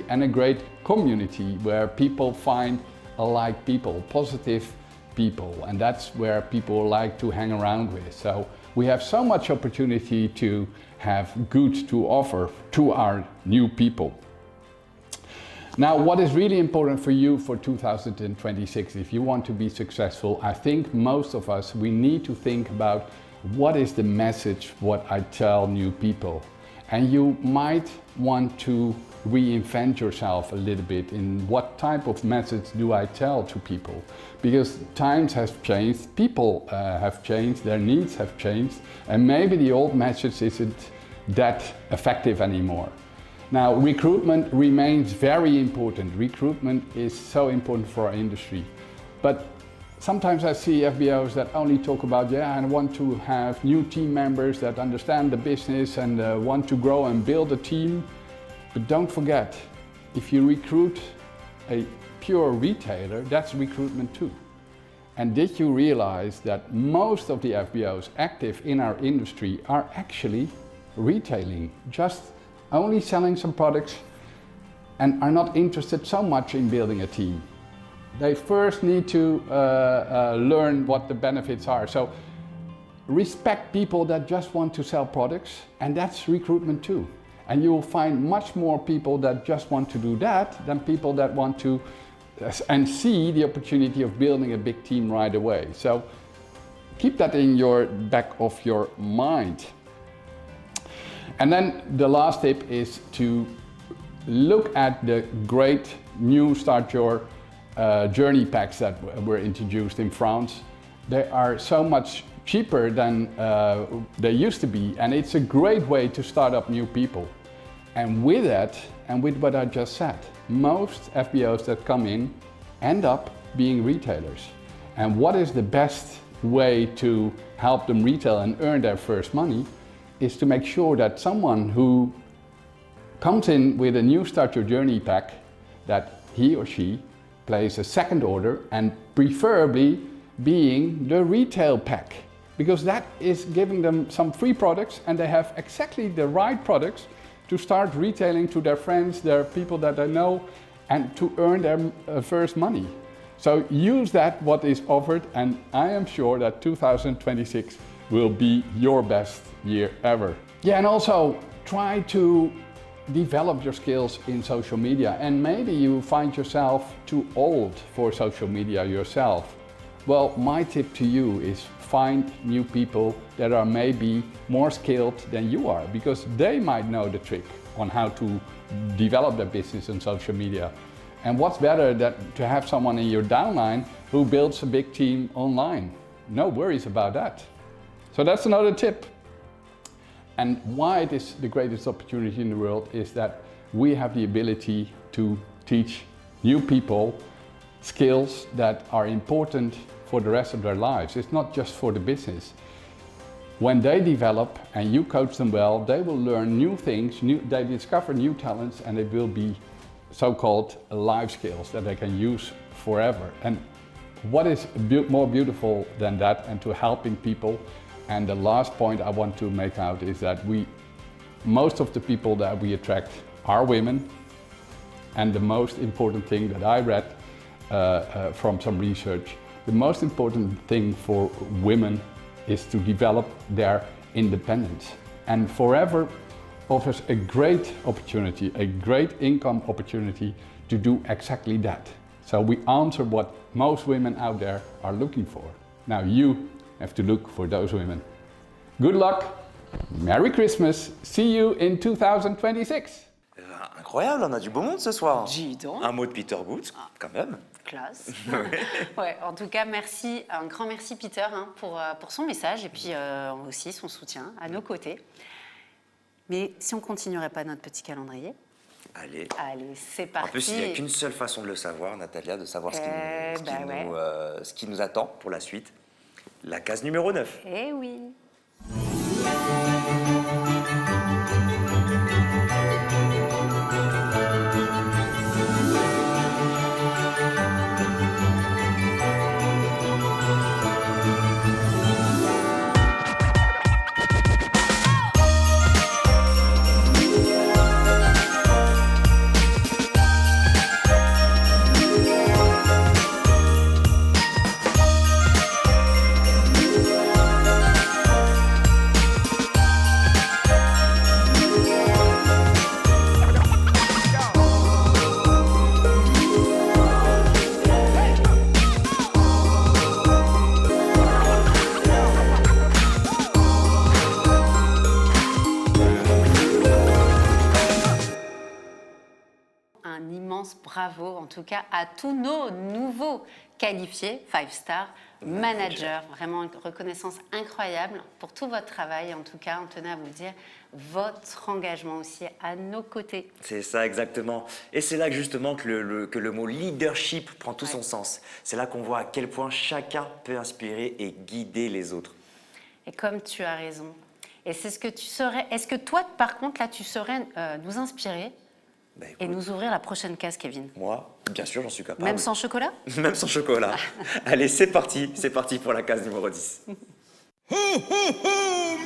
and a great community where people find alike people, positive people, and that's where people like to hang around with. So we have so much opportunity to have good to offer to our new people. Now, what is really important for you for 2026, if you want to be successful, I think most of us, we need to think about what is the message, what I tell new people. And you might want to reinvent yourself a little bit in what type of message do I tell to people. Because times have changed, people have changed, their needs have changed, and maybe the old message isn't that effective anymore. Now, recruitment remains very important. Recruitment is so important for our industry. But sometimes I see FBOs that only talk about, I want to have new team members that understand the business and want to grow and build a team. But don't forget, if you recruit a pure retailer, that's recruitment too. And did you realize that most of the FBOs active in our industry are actually retailing, just only selling some products and are not interested so much in building a team? They first need to learn what the benefits are. So respect people that just want to sell products, and that's recruitment too. And you will find much more people that just want to do that than people that want to and see the opportunity of building a big team right away. So keep that in your back of your mind. And then the last tip is to look at the great new Start Your Journey packs that were introduced in France. They are so much cheaper than they used to be, and it's a great way to start up new people. And with that, and with what I just said, most FBOs that come in end up being retailers. And what is the best way to help them retail and earn their first money is to make sure that someone who comes in with a new Start Your Journey pack, that he or she places a second order, and preferably being the retail pack, because that is giving them some free products and they have exactly the right products to start retailing to their friends, their people that they know, and to earn their first money. So use that, what is offered, and I am sure that 2026 will be your best year ever. Yeah, and also try to develop your skills in social media, and maybe you find yourself too old for social media yourself. Well, my tip to you is find new people that are maybe more skilled than you are, because they might know the trick on how to develop their business on social media. And what's better than to have someone in your downline who builds a big team online? No worries about that. So that's another tip. And why it is the greatest opportunity in the world is that we have the ability to teach new people skills that are important for the rest of their lives. It's not just for the business. When they develop and you coach them well, they will learn new things, they discover new talents, and it will be so-called life skills that they can use forever. And what is more beautiful than that, and to helping people? And the last point I want to make out is that most of the people that we attract are women. And the most important thing that I read from some research, the most important thing for women is to develop their independence. And Forever offers a great opportunity, a great income opportunity to do exactly that. So we answer what most women out there are looking for. Now you have to look for those women. Good luck, Merry Christmas, see you in 2026. Incroyable, on a du beau monde ce soir. Dis donc. Un mot de Peter Booth, quand même. Classe. Ouais, en tout cas, merci, un grand merci Peter pour son message et puis aussi son soutien à nos côtés. Mais si on continuerait pas notre petit calendrier? Allez, c'est parti. En plus, il n'y a qu'une seule façon de le savoir, Natalia, de savoir ce qui nous attend pour la suite. La case numéro 9. Eh oui. immense bravo, en tout cas, à tous nos nouveaux qualifiés, 5 stars, managers. Vraiment une reconnaissance incroyable pour tout votre travail. En tout cas, on tenait à vous dire votre engagement aussi à nos côtés. C'est ça, exactement. Et c'est là que justement que le mot leadership prend tout son sens. C'est là qu'on voit à quel point chacun peut inspirer et guider les autres. Et comme tu as raison. Et c'est ce que tu saurais. Est-ce que toi, par contre, là, tu saurais nous inspirer Bah, écoute, et nous ouvrir la prochaine case, Kevin? moi, bien sûr, j'en suis capable. Même sans chocolat? Même sans chocolat. Allez, c'est parti pour la case numéro 10. Ho, ho, ho!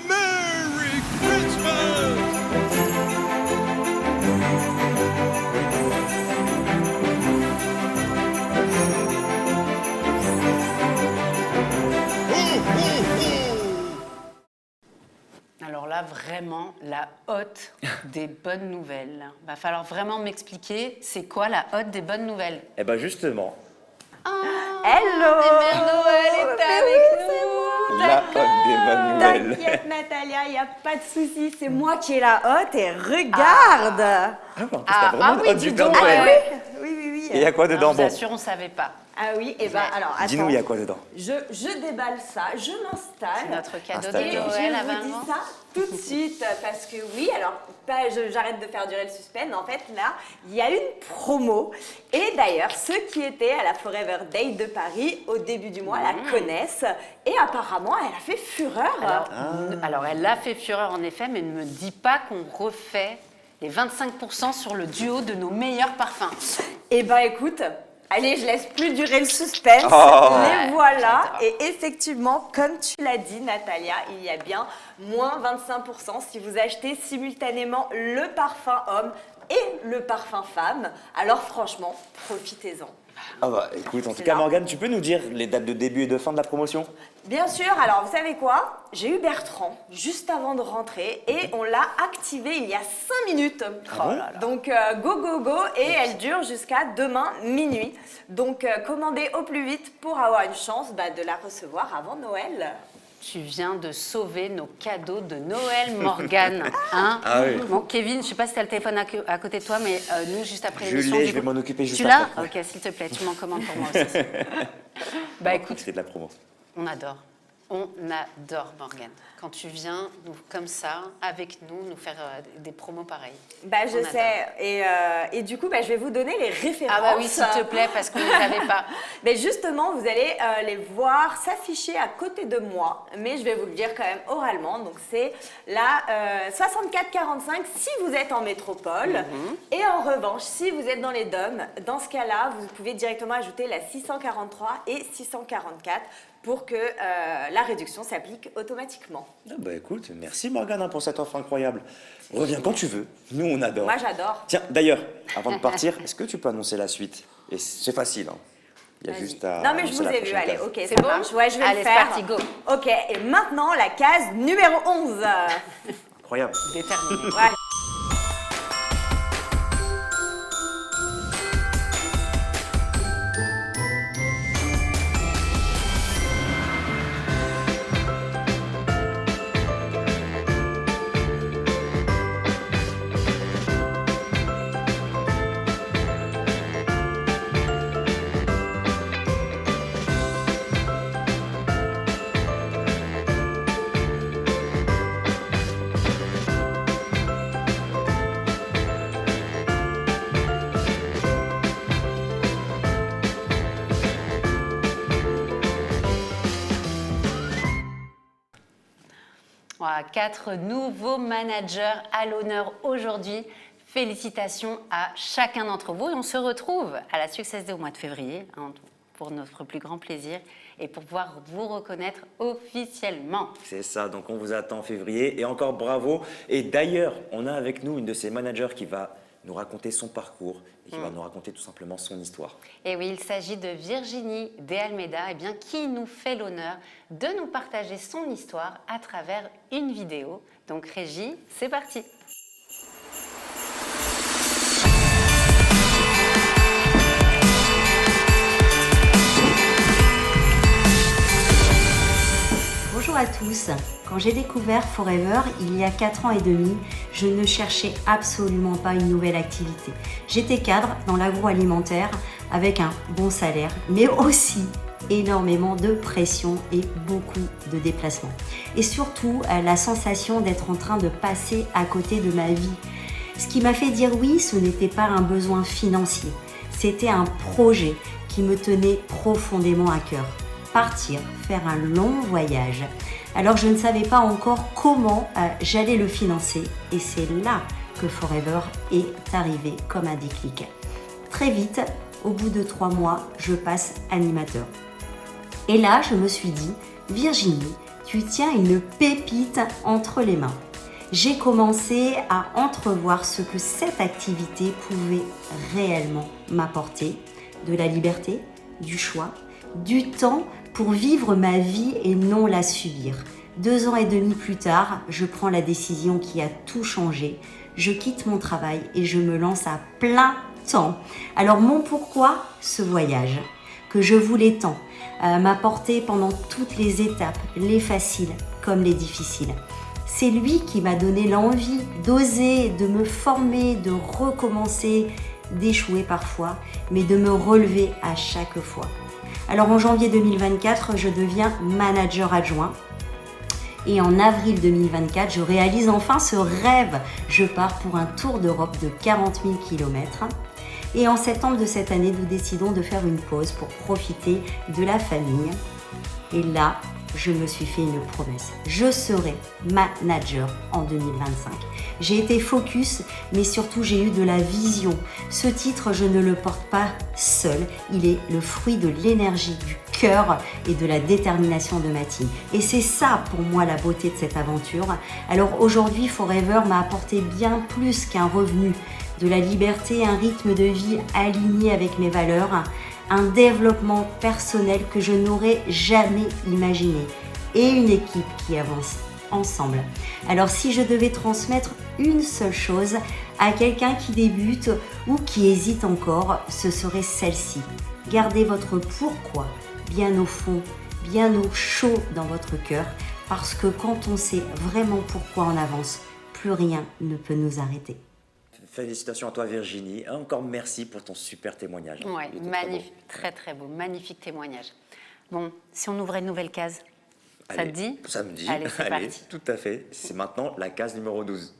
Merry Christmas! Alors là, vraiment, la hotte des bonnes nouvelles. Va falloir vraiment m'expliquer, c'est quoi la hotte des bonnes nouvelles? Eh ben justement, Hello! Et Mère Noël est avec nous. la hotte des bonnes nouvelles. T'inquiète Natalia, il n'y a pas de souci, c'est moi qui ai la hotte et regarde! Ah, en plus, t'as vraiment une hotte dis du Père donc, Noël. ouais. Oui. Et il y a quoi Non, dedans? je vous Bon, assure, on ne savait pas. Ah oui, et ben alors attends. dis-nous, il y a quoi dedans? Je déballe ça, je m'installe. C'est notre cadeau Installe-toi. de Et Noël à je vous dis Vincent. ça tout de suite parce que oui, alors j'arrête de faire durer le suspense. En fait, là, il y a une promo. Et d'ailleurs, ceux qui étaient à la Forever Day de Paris au début du mois la connaissent. Et apparemment, elle a fait fureur. Alors, elle a fait fureur en effet, mais ne me dis pas qu'on refait les 25% sur le duo de nos meilleurs parfums. Eh ben écoute, allez, je laisse plus durer le suspense. Oh. Les voilà. j'adore. Et effectivement, comme tu l'as dit, Natalia, il y a bien moins 25% si vous achetez simultanément le parfum homme et le parfum femme. Alors franchement, profitez-en. Ah bah écoute, en tout C'est cas là. Morgane, tu peux nous dire les dates de début et de fin de la promotion? Bien sûr, alors vous savez quoi? J'ai eu Bertrand juste avant de rentrer et on l'a activé il y a 5 minutes. Ah bon? Donc go et elle dure jusqu'à demain minuit. Donc commandez au plus vite pour avoir une chance de la recevoir avant Noël. Tu viens de sauver nos cadeaux de Noël, Morgane. Hein? Ah oui. Bon, Kevin, je sais pas si tu as le téléphone à côté de toi, mais nous, juste après Je l'émission... l'ai, du je vais coup- m'en occuper juste Tu l'as? après. Ok, s'il te plaît, tu m'en commandes pour moi aussi. Bah écoute, C'est de la promo. on adore. On adore, Morgane. Quand tu viens, comme ça, avec nous, nous faire des promos pareils. Je On sais. Et du coup, je vais vous donner les références. Ah bah oui, s'il te plaît, parce qu'on ne les avait pas. Mais justement, vous allez les voir s'afficher à côté de moi, mais je vais vous le dire quand même oralement. Donc c'est la 6445 si vous êtes en métropole. Et en revanche, si vous êtes dans les DOM, dans ce cas-là, vous pouvez directement ajouter la 643 et 644 pour que la réduction s'applique automatiquement. Ah bah écoute, merci Morgane pour cette offre incroyable. Reviens quand tu veux, nous on adore. Moi, j'adore. Tiens, d'ailleurs, avant de partir, est-ce que tu peux annoncer la suite? Et c'est facile, hein. Il y a Vas-y. juste à Non mais je annoncer vous la ai vu, prochaine allez, case. ok, C'est ça bon? marche. Ouais, je vais Allez, le c'est faire. parti, go. Ok, et maintenant la case numéro 11. Incroyable. Déterminé. Ouais. Voilà, 4 nouveaux managers à l'honneur aujourd'hui. Félicitations à chacun d'entre vous. Et on se retrouve à la Success Day au mois de février, hein, pour notre plus grand plaisir et pour pouvoir vous reconnaître officiellement. C'est ça, donc on vous attend en février et encore bravo. Et d'ailleurs, on a avec nous une de ces managers qui va nous raconter son parcours et qui va nous raconter tout simplement son histoire. Et oui, il s'agit de Virginie De Almeida, eh bien, qui nous fait l'honneur de nous partager son histoire à travers une vidéo. Donc Régie, c'est parti. Bonjour à tous. Quand j'ai découvert Forever il y a 4 ans et demi, je ne cherchais absolument pas une nouvelle activité. J'étais cadre dans l'agroalimentaire avec un bon salaire, mais aussi énormément de pression et beaucoup de déplacements. Et surtout, la sensation d'être en train de passer à côté de ma vie. Ce qui m'a fait dire oui, ce n'était pas un besoin financier, c'était un projet qui me tenait profondément à cœur. Partir, faire un long voyage. Alors je ne savais pas encore comment j'allais le financer et c'est là que Forever est arrivé comme un déclic. Très vite, au bout de 3 mois, je passe animateur. Et là, je me suis dit, Virginie, tu tiens une pépite entre les mains. J'ai commencé à entrevoir ce que cette activité pouvait réellement m'apporter. De la liberté, du choix, du temps pour vivre ma vie et non la subir. 2 ans et demi plus tard, je prends la décision qui a tout changé. Je quitte mon travail et je me lance à plein temps. Alors mon pourquoi, ce voyage que je voulais tant, m'apporter pendant toutes les étapes, les faciles comme les difficiles. C'est lui qui m'a donné l'envie d'oser, de me former, de recommencer, d'échouer parfois, mais de me relever à chaque fois. Alors en janvier 2024, je deviens manager adjoint. Et en avril 2024, je réalise enfin ce rêve. Je pars pour un tour d'Europe de 40 000 km. Et en septembre de cette année, nous décidons de faire une pause pour profiter de la famille. Et là, je me suis fait une promesse. Je serai manager en 2025. J'ai été focus, mais surtout j'ai eu de la vision. Ce titre, je ne le porte pas seul. Il est le fruit de l'énergie, du cœur et de la détermination de ma team. Et c'est ça pour moi la beauté de cette aventure. Alors aujourd'hui, Forever m'a apporté bien plus qu'un revenu. De la liberté, un rythme de vie aligné avec mes valeurs, un développement personnel que je n'aurais jamais imaginé et une équipe qui avance ensemble. Alors si je devais transmettre une seule chose à quelqu'un qui débute ou qui hésite encore, ce serait celle-ci. Gardez votre pourquoi bien au fond, bien au chaud dans votre cœur, parce que quand on sait vraiment pourquoi on avance, plus rien ne peut nous arrêter. Félicitations à toi Virginie, encore merci pour ton super témoignage. Oui, Il était magnifique, très très beau, magnifique témoignage. Bon, si on ouvrait une nouvelle case, ça te dit? Ça me dit, Allez, c'est parti. tout à fait. C'est maintenant la case numéro 12.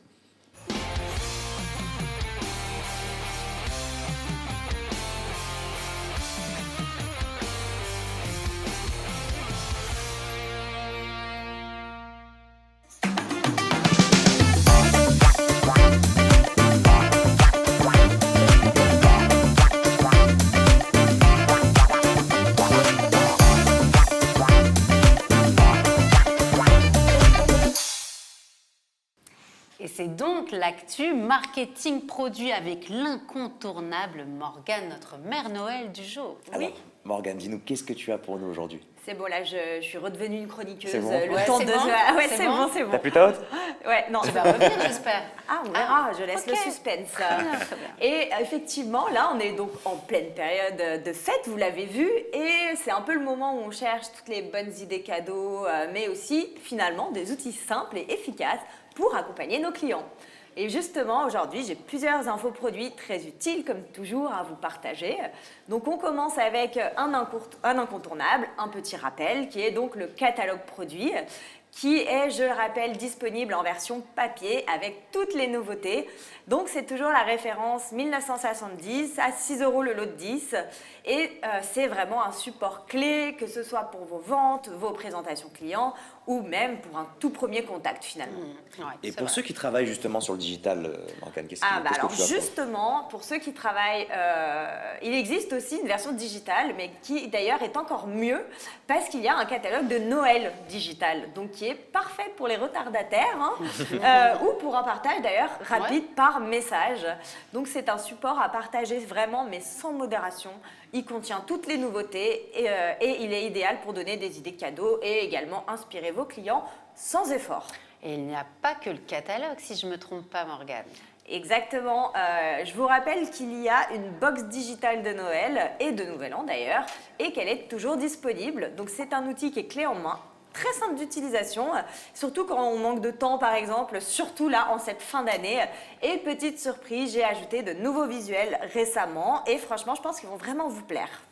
Et c'est donc l'actu marketing produit avec l'incontournable Morgane, notre mère Noël du jour. Alors, Morgane, dis-nous, qu'est-ce que tu as pour nous aujourd'hui? C'est bon, là, je suis redevenue une chroniqueuse. C'est bon. Le temps c'est de... bon Ah ouais, C'est c'est bon bon, c'est bon. T'as plus ta haute? Ouais, non. Tu vas revenir, j'espère. Ah, on verra, je laisse ok. le suspense. Très bien. Et effectivement, là, on est donc en pleine période de fête, vous l'avez vu, et c'est un peu le moment où on cherche toutes les bonnes idées cadeaux, mais aussi, finalement, des outils simples et efficaces pour accompagner nos clients. Et justement, aujourd'hui, j'ai plusieurs infoproduits très utiles, comme toujours, à vous partager. Donc, on commence avec un incontournable, un petit rappel, qui est donc le catalogue produit, qui est, je le rappelle, disponible en version papier avec toutes les nouveautés. Donc, c'est toujours la référence 1970 à 6 € le lot de 10. Et c'est vraiment un support clé, que ce soit pour vos ventes, vos présentations clients ou même pour un tout premier contact finalement. Ouais, Et c'est pour vrai. ceux qui travaillent justement sur le digital, Morgane, qu'est-ce Ah, bah que alors tu as pour- justement, pour ceux qui travaillent, il existe aussi une version digitale, mais qui d'ailleurs est encore mieux parce qu'il y a un catalogue de Noël digital, donc qui est parfait pour les retardataires hein, ou pour un partage d'ailleurs rapide par message. Donc c'est un support à partager vraiment, mais sans modération. Il contient toutes les nouveautés et il est idéal pour donner des idées cadeaux et également inspirer vos clients sans effort. Et il n'y a pas que le catalogue, si je ne me trompe pas, Morgane. Exactement. Je vous rappelle qu'il y a une box digitale de Noël et de Nouvel An d'ailleurs, et qu'elle est toujours disponible. Donc c'est un outil qui est clé en main, très simple d'utilisation, surtout quand on manque de temps par exemple, surtout là en cette fin d'année. Et petite surprise, j'ai ajouté de nouveaux visuels récemment et franchement je pense qu'ils vont vraiment vous plaire.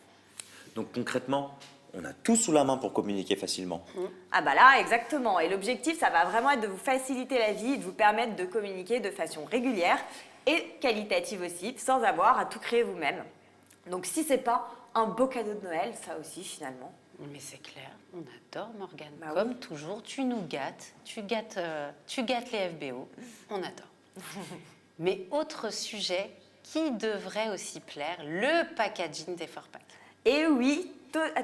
Donc concrètement, on a tout sous la main pour communiquer facilement. Ah bah là, exactement. Et l'objectif, ça va vraiment être de vous faciliter la vie et de vous permettre de communiquer de façon régulière et qualitative aussi, sans avoir à tout créer vous-même. Donc si c'est pas un beau cadeau de Noël, ça aussi finalement. Mais c'est clair, on adore Morgane. Bah Comme toujours, tu nous gâtes, tu gâtes les FBO, on adore. Mais autre sujet qui devrait aussi plaire, le packaging des 4-packs. Et oui,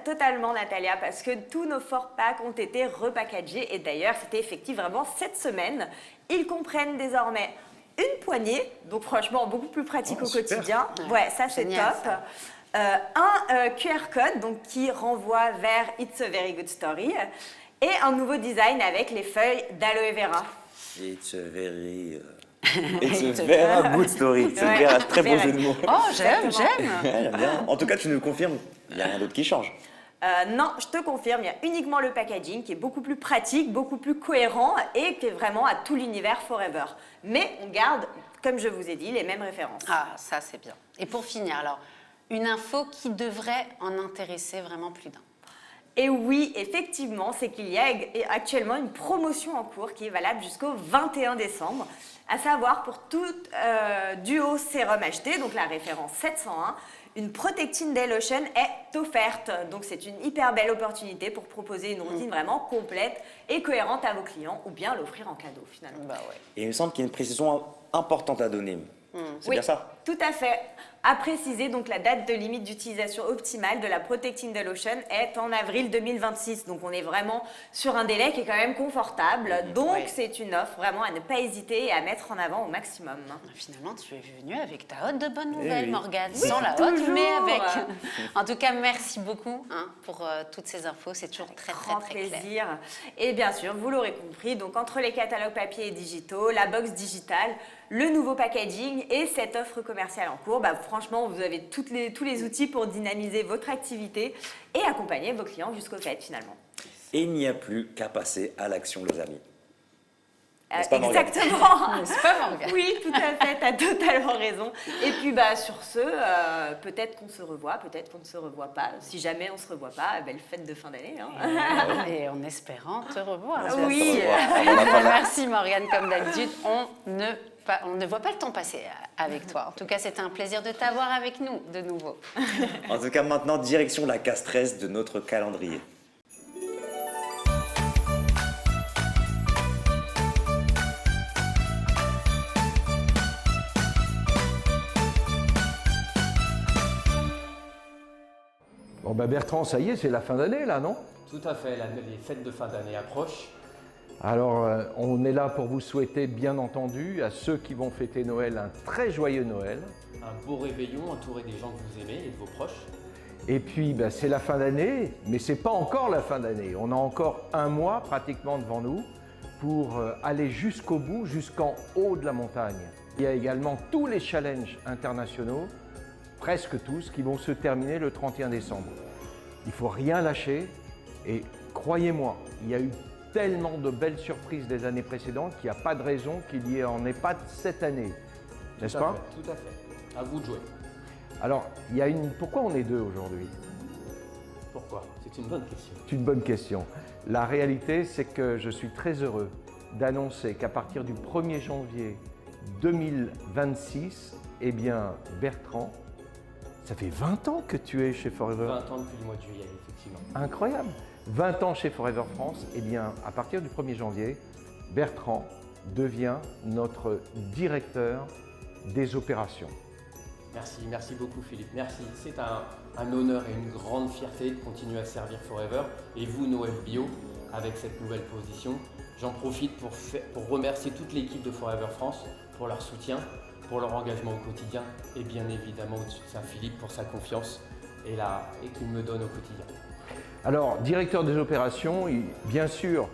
totalement Natalia, parce que tous nos 4-packs ont été repackagés et d'ailleurs c'était effectif vraiment cette semaine. Ils comprennent désormais une poignée, donc franchement beaucoup plus pratique au super. quotidien. Ouais, ça c'est Génial, top. ça. Un QR code donc, qui renvoie vers It's a Very Good Story et un nouveau design avec les feuilles d'aloe vera. It's a very good story. C'est Ouais, un très beau very. jeu de mots. Oh, j'aime. Ouais, j'aime bien. En tout cas, tu nous confirmes, il n'y a rien d'autre qui change. Non, je te confirme, il y a uniquement le packaging qui est beaucoup plus pratique, beaucoup plus cohérent et qui est vraiment à tout l'univers Forever. Mais on garde, comme je vous ai dit, les mêmes références. Ah, ça c'est bien. Et pour finir, alors, une info qui devrait en intéresser vraiment plus d'un. Et oui, effectivement, c'est qu'il y a actuellement une promotion en cours qui est valable jusqu'au 21 décembre, à savoir pour tout duo sérum acheté, donc la référence 701, une Protecting Day Lotion est offerte. Donc c'est une hyper belle opportunité pour proposer une routine vraiment complète et cohérente à vos clients ou bien l'offrir en cadeau finalement. Bah ouais. Et il me semble qu'il y a une précision importante à donner. C'est Oui, bien ça? tout à fait. À préciser, donc la date de limite d'utilisation optimale de la Protecting Day Lotion est en avril 2026. Donc on est vraiment sur un délai qui est quand même confortable. Donc Oui. c'est une offre vraiment à ne pas hésiter et à mettre en avant au maximum. Finalement, tu es venue avec ta hotte de bonnes nouvelles, oui. Morgane. Oui, Sans la hotte, toujours. mais avec. En tout cas, merci beaucoup pour toutes ces infos. C'est toujours très, Grand très, très clair. plaisir. Et bien sûr, vous l'aurez compris, donc entre les catalogues papier et digitaux, la box digitale, le nouveau packaging et cette offre commerciale en cours, bah, franchement, vous avez tous les outils pour dynamiser votre activité et accompagner vos clients jusqu'aux fêtes finalement. Et il n'y a plus qu'à passer à l'action, les amis. N'est-ce pas, Morgane? Exactement. N'est-ce pas, Morgane? Oui, tout à fait, tu as totalement raison. Et puis bah, sur ce, peut-être qu'on se revoit, peut-être qu'on ne se revoit pas. Si jamais on ne se revoit pas, belle fête de fin d'année. Hein. Et en espérant te revoir. Oui. Merci, Morgane, comme d'habitude. On ne voit pas le temps passer avec toi. En tout cas, c'était un plaisir de t'avoir avec nous de nouveau. En tout cas, maintenant, direction la case 13 de notre calendrier. Bon ben Bertrand, ça y est, c'est la fin d'année là, non? Tout à fait, les fêtes de fin d'année approchent. Alors, on est là pour vous souhaiter, bien entendu, à ceux qui vont fêter Noël, un très joyeux Noël. Un beau réveillon entouré des gens que vous aimez et de vos proches. Et puis, ben, c'est la fin d'année, mais c'est pas encore la fin d'année. On a encore un mois pratiquement devant nous pour aller jusqu'au bout, jusqu'en haut de la montagne. Il y a également tous les challenges internationaux, presque tous, qui vont se terminer le 31 décembre. Il ne faut rien lâcher et croyez-moi, il y a eu tellement de belles surprises des années précédentes qu'il n'y a pas de raison qu'il n'y en ait pas cette année. N'est-ce pas? Tout à fait. À vous de jouer. Alors, pourquoi on est deux aujourd'hui? Pourquoi? C'est une bonne question. C'est une bonne question. La réalité, c'est que je suis très heureux d'annoncer qu'à partir du 1er janvier 2026, eh bien, Bertrand, ça fait 20 ans que tu es chez Forever. 20 ans depuis le mois de juillet, effectivement. Incroyable. 20 ans chez Forever France, eh bien, à partir du 1er janvier, Bertrand devient notre directeur des opérations. Merci beaucoup Philippe, merci. C'est un honneur et une grande fierté de continuer à servir Forever et vous, nos FBO, avec cette nouvelle position. J'en profite pour remercier toute l'équipe de Forever France pour leur soutien, pour leur engagement au quotidien et bien évidemment au-dessus de ça, Philippe pour sa confiance et qu'il me donne au quotidien. Alors, directeur des opérations, bien sûr,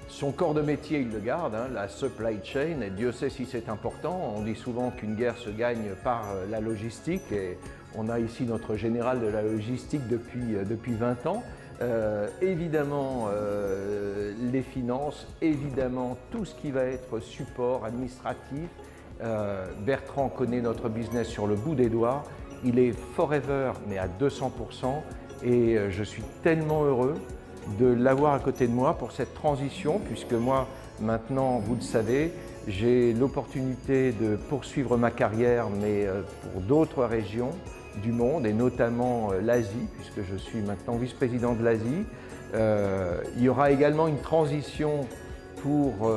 son corps de métier, il le garde, hein, la supply chain, et Dieu sait si c'est important. On dit souvent qu'une guerre se gagne par la logistique, et on a ici notre général de la logistique depuis 20 ans. évidemment les finances, évidemment tout ce qui va être support administratif. Bertrand connaît notre business sur le bout des doigts. Il est forever, mais à 200%. Et je suis tellement heureux de l'avoir à côté de moi pour cette transition, puisque moi, maintenant, vous le savez, j'ai l'opportunité de poursuivre ma carrière, mais pour d'autres régions du monde, et notamment l'Asie, puisque je suis maintenant vice-président de l'Asie. Il y aura également une transition pour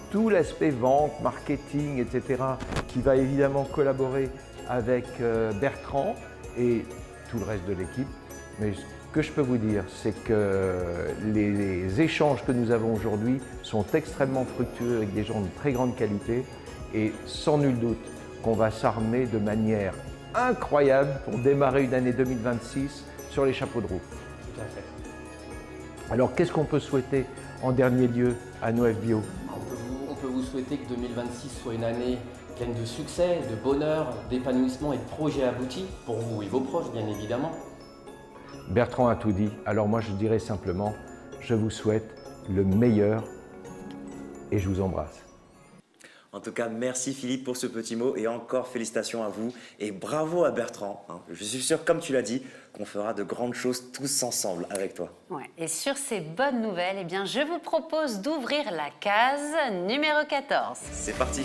tout l'aspect vente, marketing, etc., qui va évidemment collaborer avec Bertrand et tout le reste de l'équipe. Mais ce que je peux vous dire, c'est que les échanges que nous avons aujourd'hui sont extrêmement fructueux avec des gens de très grande qualité et sans nul doute qu'on va s'armer de manière incroyable pour démarrer une année 2026 sur les chapeaux de roue. Tout à fait. Alors qu'est-ce qu'on peut souhaiter en dernier lieu à Noël Bio? On peut vous souhaiter que 2026 soit une année pleine de succès, de bonheur, d'épanouissement et de projets aboutis pour vous et vos proches, bien évidemment. Bertrand a tout dit, alors moi je dirais simplement, je vous souhaite le meilleur et je vous embrasse. En tout cas, merci Philippe pour ce petit mot et encore félicitations à vous et bravo à Bertrand. Je suis sûr, comme tu l'as dit, qu'on fera de grandes choses tous ensemble avec toi. Ouais. Et sur ces bonnes nouvelles, eh bien, je vous propose d'ouvrir la case numéro 14. C'est parti.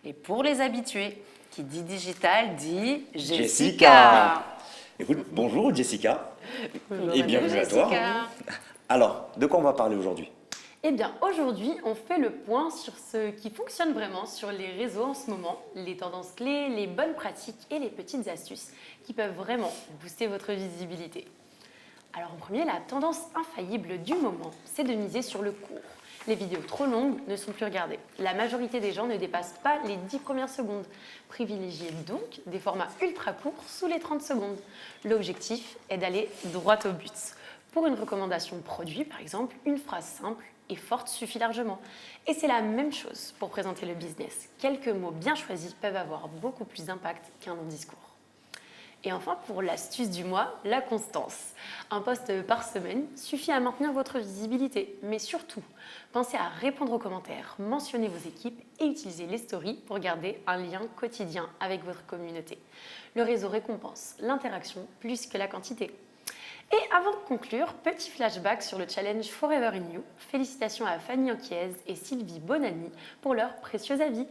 Et pour les habitués, qui dit digital dit Jessica. Écoute, bonjour Jessica. Bonjour, et bienvenue à toi. Jessica. Alors, de quoi on va parler aujourd'hui? Eh bien, aujourd'hui, on fait le point sur ce qui fonctionne vraiment sur les réseaux en ce moment, les tendances clés, les bonnes pratiques et les petites astuces qui peuvent vraiment booster votre visibilité. Alors en premier, la tendance infaillible du moment, c'est de miser sur le court. Les vidéos trop longues ne sont plus regardées. La majorité des gens ne dépassent pas les 10 premières secondes. Privilégiez donc des formats ultra courts sous les 30 secondes. L'objectif est d'aller droit au but. Pour une recommandation de produit, par exemple, une phrase simple et forte suffit largement. Et c'est la même chose pour présenter le business. Quelques mots bien choisis peuvent avoir beaucoup plus d'impact qu'un long discours. Et enfin, pour l'astuce du mois, la constance. Un post par semaine suffit à maintenir votre visibilité. Mais surtout, pensez à répondre aux commentaires, mentionner vos équipes et utiliser les stories pour garder un lien quotidien avec votre communauté. Le réseau récompense l'interaction plus que la quantité. Et avant de conclure, petit flashback sur le challenge Forever in You. Félicitations à Fanny Anquiez et Sylvie Bonani pour leur précieux avis.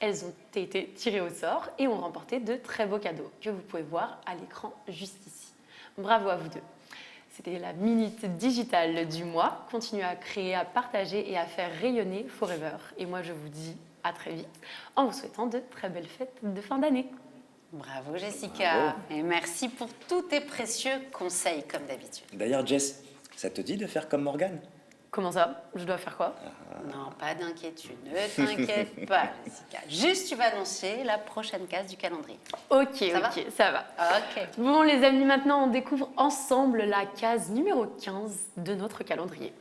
Elles ont été tirées au sort et ont remporté de très beaux cadeaux que vous pouvez voir à l'écran juste ici. Bravo à vous deux. C'était la minute digitale du mois. Continuez à créer, à partager et à faire rayonner Forever. Et moi, je vous dis à très vite en vous souhaitant de très belles fêtes de fin d'année. Bravo Jessica. Et merci pour tous tes précieux conseils comme d'habitude. D'ailleurs, Jess, ça te dit de faire comme Morgane? Comment ça? Je dois faire quoi? Non, pas d'inquiétude. Ne t'inquiète pas, Jessica. Juste, tu vas annoncer la prochaine case du calendrier. Ok, ça va. Ok. Bon, les amis, maintenant, on découvre ensemble la case numéro 15 de notre calendrier.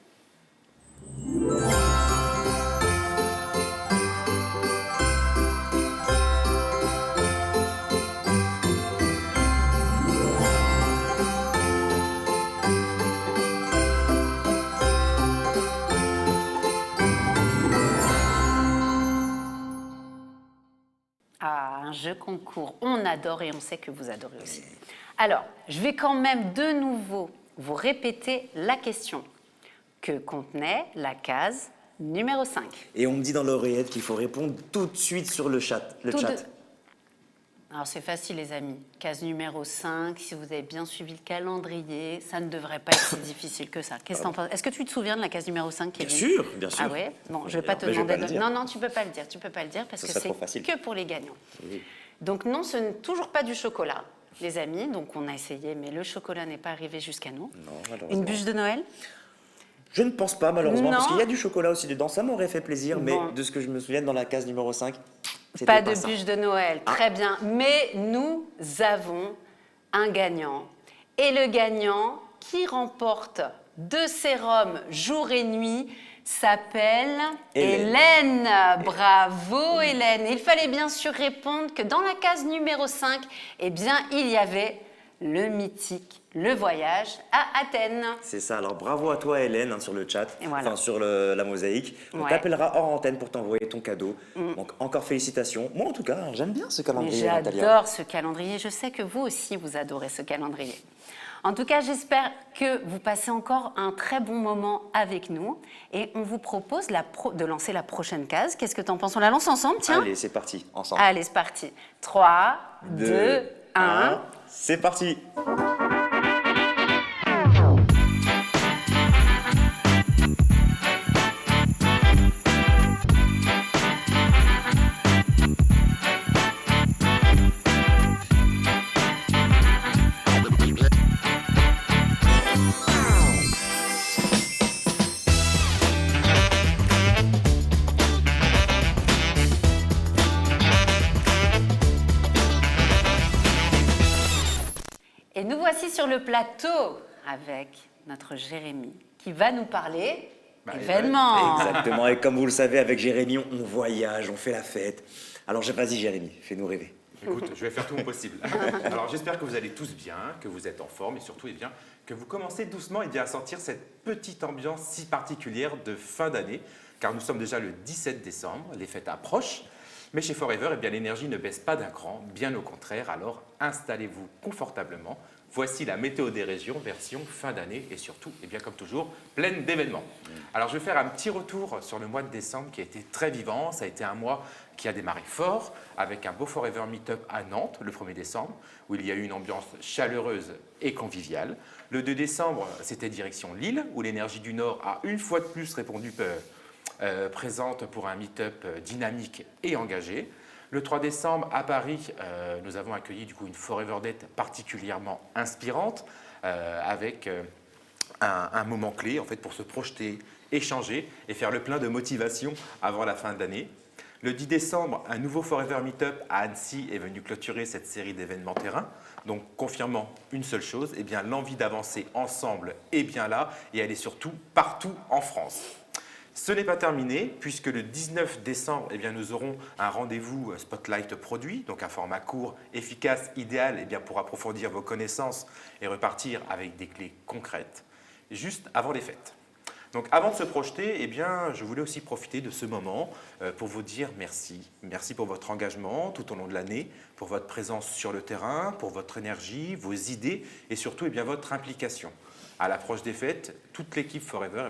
Ah, un jeu concours, on adore et on sait que vous adorez aussi. Alors, je vais quand même de nouveau vous répéter la question que contenait la case numéro 5. Et on me dit dans l'oreillette qu'il faut répondre tout de suite sur le chat. Alors c'est facile les amis, case numéro 5, si vous avez bien suivi le calendrier, ça ne devrait pas être si difficile que ça. Qu'est-ce que t'en penses? Est-ce que tu te souviens de la case numéro 5, Kevin? Bien sûr. Ah ouais? Bon, je ne vais pas te demander de... Non, tu ne peux pas le dire parce que c'est que pour les gagnants. Oui. Donc non, ce n'est toujours pas du chocolat, les amis, donc on a essayé, mais le chocolat n'est pas arrivé jusqu'à nous. Non, malheureusement. Une bûche de Noël? Je ne pense pas malheureusement, Non. parce qu'il y a du chocolat aussi dedans, ça m'aurait fait plaisir, Bon. mais de ce que je me souviens dans la case numéro 5, c'était Pas pas de ça. bûche de Noël, très bien. Mais nous avons un gagnant Et le gagnant qui remporte 2 sérums jour et nuit s'appelle Hélène. Bravo Hélène. Il fallait bien sûr répondre que dans la case numéro 5, eh bien, il y avait le mythique, le voyage à Athènes. C'est ça, alors bravo à toi Hélène sur le chat, voilà. sur la mosaïque. On t'appellera hors antenne pour t'envoyer ton cadeau. Donc encore félicitations. Moi en tout cas, j'aime bien ce calendrier. J'adore ce calendrier, je sais que vous aussi vous adorez ce calendrier. En tout cas, j'espère que vous passez encore un très bon moment avec nous et on vous propose de lancer la prochaine case. Qu'est-ce que tu en penses? On la lance ensemble, tiens. Allez, c'est parti, ensemble. Allez, c'est parti. 3, 2, 1. C'est parti. Et nous voici sur le plateau avec notre Jérémy qui va nous parler événements. Exactement, et comme vous le savez, avec Jérémy, on voyage, on fait la fête. Alors vas-y Jérémy, fais-nous rêver. Écoute, je vais faire tout mon possible. Alors j'espère que vous allez tous bien, que vous êtes en forme et surtout que vous commencez doucement à sentir cette petite ambiance si particulière de fin d'année, car nous sommes déjà le 17 décembre, les fêtes approchent. Mais chez Forever, l'énergie ne baisse pas d'un cran, bien au contraire, alors installez-vous confortablement. Voici la météo des régions, version fin d'année et surtout, comme toujours, pleine d'événements. Alors je vais faire un petit retour sur le mois de décembre qui a été très vivant. Ça a été un mois qui a démarré fort avec un beau Forever Meetup à Nantes le 1er décembre où il y a eu une ambiance chaleureuse et conviviale. Le 2 décembre, c'était direction Lille où l'énergie du Nord a une fois de plus répondu présente pour un meet-up dynamique et engagé. Le 3 décembre, à Paris, nous avons accueilli une Forever Date particulièrement inspirante avec un moment clé pour se projeter, échanger et faire le plein de motivation avant la fin de l'année. Le 10 décembre, un nouveau Forever Meetup à Annecy est venu clôturer cette série d'événements terrain, donc confirmant une seule chose, l'envie d'avancer ensemble est bien là et elle est surtout partout en France. Ce n'est pas terminé puisque le 19 décembre, nous aurons un rendez-vous Spotlight produit, donc un format court, efficace, idéal pour approfondir vos connaissances et repartir avec des clés concrètes, juste avant les fêtes. Donc avant de se projeter, je voulais aussi profiter de ce moment pour vous dire merci. Merci pour votre engagement tout au long de l'année, pour votre présence sur le terrain, pour votre énergie, vos idées et surtout votre implication. À l'approche des fêtes, toute l'équipe Forever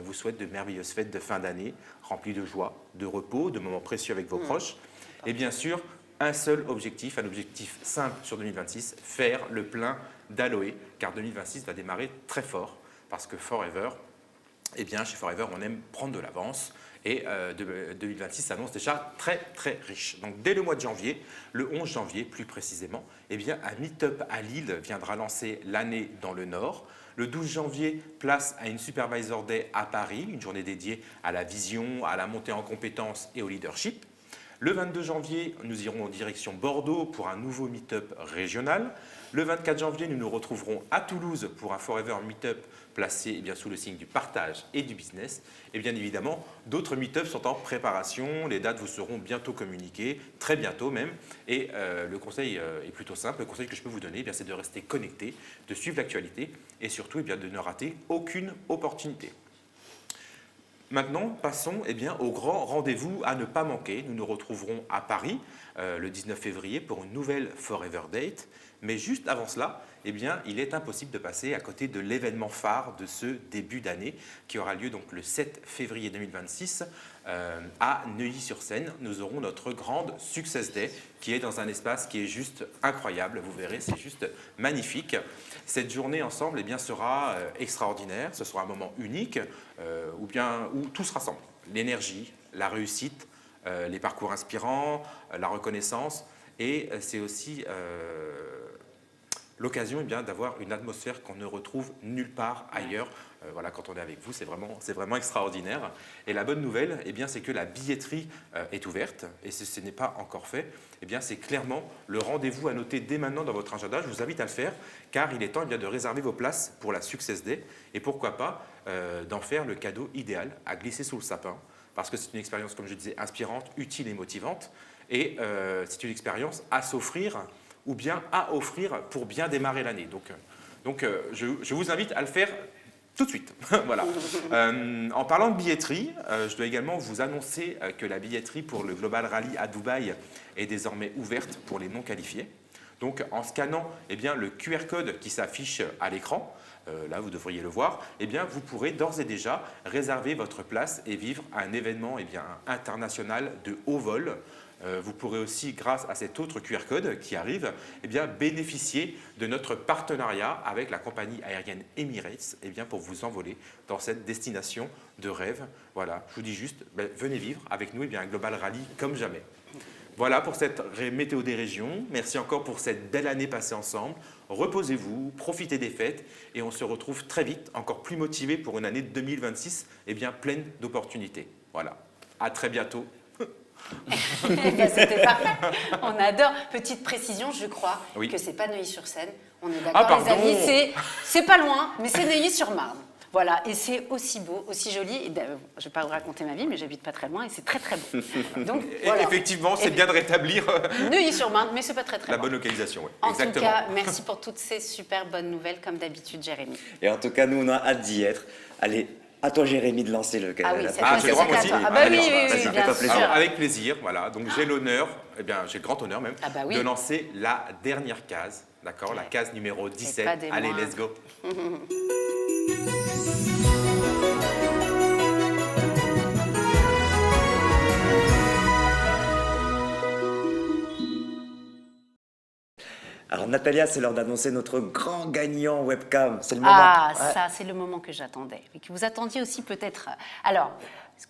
vous souhaite de merveilleuses fêtes de fin d'année, remplies de joie, de repos, de moments précieux avec vos proches. Et bien sûr, un seul objectif, un objectif simple sur 2026, faire le plein d'aloe, car 2026 va démarrer très fort, parce que Forever, chez Forever, on aime prendre de l'avance. Et 2026 s'annonce déjà très très riche. Donc dès le mois de janvier, le 11 janvier plus précisément, un meet-up à Lille viendra lancer l'année dans le Nord. Le 12 janvier, place à une Supervisor Day à Paris, une journée dédiée à la vision, à la montée en compétences et au leadership. Le 22 janvier, nous irons en direction Bordeaux pour un nouveau meet-up régional. Le 24 janvier, nous nous retrouverons à Toulouse pour un Forever Meetup placé sous le signe du partage et du business. Et bien évidemment, d'autres meet-ups sont en préparation. Les dates vous seront bientôt communiquées, très bientôt même. Et le conseil est plutôt simple. Le conseil que je peux vous donner, c'est de rester connecté, de suivre l'actualité et surtout de ne rater aucune opportunité. Maintenant, passons au grand rendez-vous à ne pas manquer. Nous nous retrouverons à Paris le 19 février pour une nouvelle Forever Date. Mais juste avant cela, il est impossible de passer à côté de l'événement phare de ce début d'année qui aura lieu donc le 7 février 2026 à Neuilly-sur-Seine. Nous aurons notre grande Success Day qui est dans un espace qui est juste incroyable. Vous verrez, c'est juste magnifique. Cette journée ensemble sera extraordinaire. Ce sera un moment unique où tout se rassemble. L'énergie, la réussite, les parcours inspirants, la reconnaissance. Et c'est aussi l'occasion d'avoir une atmosphère qu'on ne retrouve nulle part ailleurs voilà, quand on est avec vous, c'est vraiment extraordinaire. Et la bonne nouvelle, eh bien, c'est que la billetterie est ouverte, et si ce n'est pas encore fait, eh bien, c'est clairement le rendez-vous à noter dès maintenant dans votre agenda. Je vous invite à le faire, car il est temps de réserver vos places pour la Success Day, et pourquoi pas d'en faire le cadeau idéal à glisser sous le sapin, parce que c'est une expérience, comme je disais, inspirante, utile et motivante, et c'est une expérience à s'offrir ou bien à offrir pour bien démarrer l'année. Donc je vous invite à le faire tout de suite. Voilà. En parlant de billetterie, je dois également vous annoncer que la billetterie pour le Global Rally à Dubaï est désormais ouverte pour les non qualifiés. Donc en scannant eh bien, le QR code qui s'affiche à l'écran, là vous devriez le voir, eh bien, vous pourrez d'ores et déjà réserver votre place et vivre un événement eh bien, international de haut vol. Vous pourrez aussi, grâce à cet autre QR code qui arrive, eh bien, bénéficier de notre partenariat avec la compagnie aérienne Emirates eh bien, pour vous envoler dans cette destination de rêve. Voilà, je vous dis juste, venez vivre avec nous eh bien, un Global Rally comme jamais. Voilà pour cette météo des régions. Merci encore pour cette belle année passée ensemble. Reposez-vous, profitez des fêtes et on se retrouve très vite, encore plus motivés pour une année 2026 eh bien, pleine d'opportunités. Voilà, à très bientôt. C'était parfait. On adore. Petite précision, je crois que c'est pas Neuilly-sur-Seine. On est d'accord, les amis. C'est pas loin, mais c'est Neuilly-sur-Marne. Voilà, et c'est aussi beau, aussi joli. Et je ne vais pas vous raconter ma vie, mais j'habite pas très loin et c'est très très beau. Donc, voilà. Effectivement, c'est bien de rétablir Neuilly-sur-Marne, mais c'est pas très très la loin. bonne localisation. Oui. En Exactement. tout cas, merci pour toutes ces super bonnes nouvelles, comme d'habitude, Jérémy. Et en tout cas, nous, on a hâte d'y être. Allez, à toi, Jérémy, de lancer le Ah oui, j'ai le droit moi aussi. Ah bah oui, bien sûr. Alors, avec plaisir, voilà. Donc j'ai l'honneur, eh bien j'ai le grand honneur même, de lancer la dernière case, d'accord, la case numéro 17. Allez, let's go. Alors Natalia, c'est l'heure d'annoncer notre grand gagnant webcam. C'est le moment. Ah, ça, c'est le moment que j'attendais. Et que vous attendiez aussi peut-être. Alors,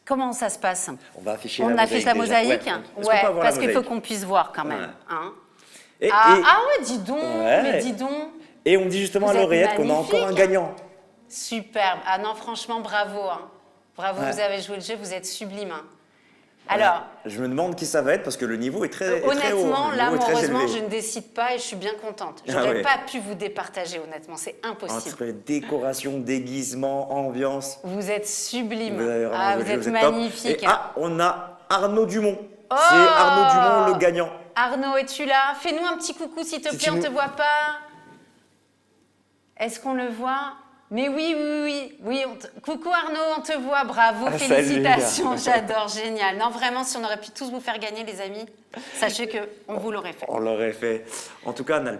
comment ça se passe? On va afficher On affiche la mosaïque. Ouais, parce qu'il faut qu'on puisse voir quand même. Hein ouais, dis donc. Ouais. Mais dis donc. Et on dit justement à l'oreillette qu'on a encore un gagnant. Superbe. Ah non, franchement, bravo. Hein. Bravo, vous avez joué le jeu, vous êtes sublime. Hein. Alors, je me demande qui ça va être parce que le niveau est très honnêtement, très haut. là, heureusement, je ne décide pas et je suis bien contente. Je n'aurais pas pu vous départager, honnêtement, c'est impossible. Entre décoration, déguisement, ambiance. Vous êtes sublime. Vous êtes magnifique. Et on a Arnaud Dumont. C'est Arnaud Dumont, le gagnant. Arnaud, es-tu là? Fais-nous un petit coucou, s'il te plaît, on ne te voit pas. Est-ce qu'on le voit? Mais oui, coucou Arnaud, on te voit, bravo, félicitations, j'adore, génial. Non, vraiment, si on aurait pu tous vous faire gagner, les amis, sachez qu'on vous l'aurait fait. On l'aurait fait. En tout cas, Arnaud,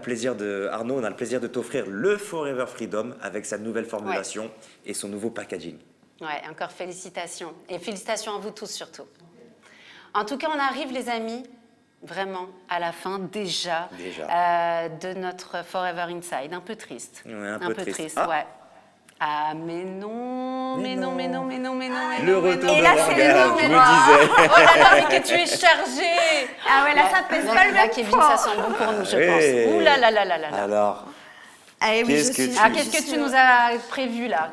on a le plaisir de t'offrir le Forever Freedom avec sa nouvelle formulation et son nouveau packaging. Ouais, encore félicitations. Et félicitations à vous tous surtout. En tout cas, on arrive, les amis, vraiment à la fin déjà. De notre Forever Inside. Un peu triste. Ouais, un peu triste, ouais. Ah, mais non. Le retour de Morgane, je me disais. Oh là là, mais que tu es chargée. Ah ouais, là, ça pèse pas le même Kevin, poids. ça sent bon pour nous, je pense. Ouh là là là là là. Alors, qu'est-ce que tu nous as prévu là?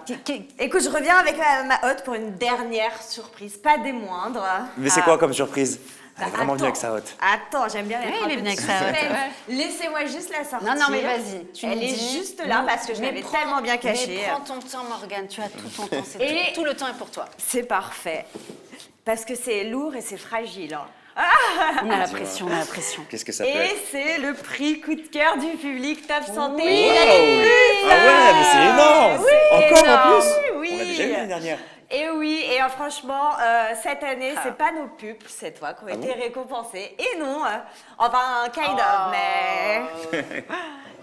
Écoute, je reviens avec ma hôte pour une dernière surprise, pas des moindres. Mais c'est quoi comme surprise? Elle est vraiment venue avec sa hôte. Attends, j'aime bien être un peu avec sa hôte. Laissez-moi juste la sortir. Non, mais vas-y. Elle est juste là parce que je l'avais tellement bien cachée. Mais prends ton temps, Morgane, tu as tout ton temps. Tout le temps est pour toi. C'est parfait. Parce que c'est lourd et c'est fragile. On a la pression, Qu'est-ce que ça peut être? Et c'est le prix coup de cœur du public Top Santé. Ah ouais, mais c'est énorme. Encore en plus. Oui. On l'a déjà eu l'année dernière. Et oui, et franchement, cette année, c'est pas nos pubs cette fois qui ont été récompensées. Et non, enfin, kind of, mais...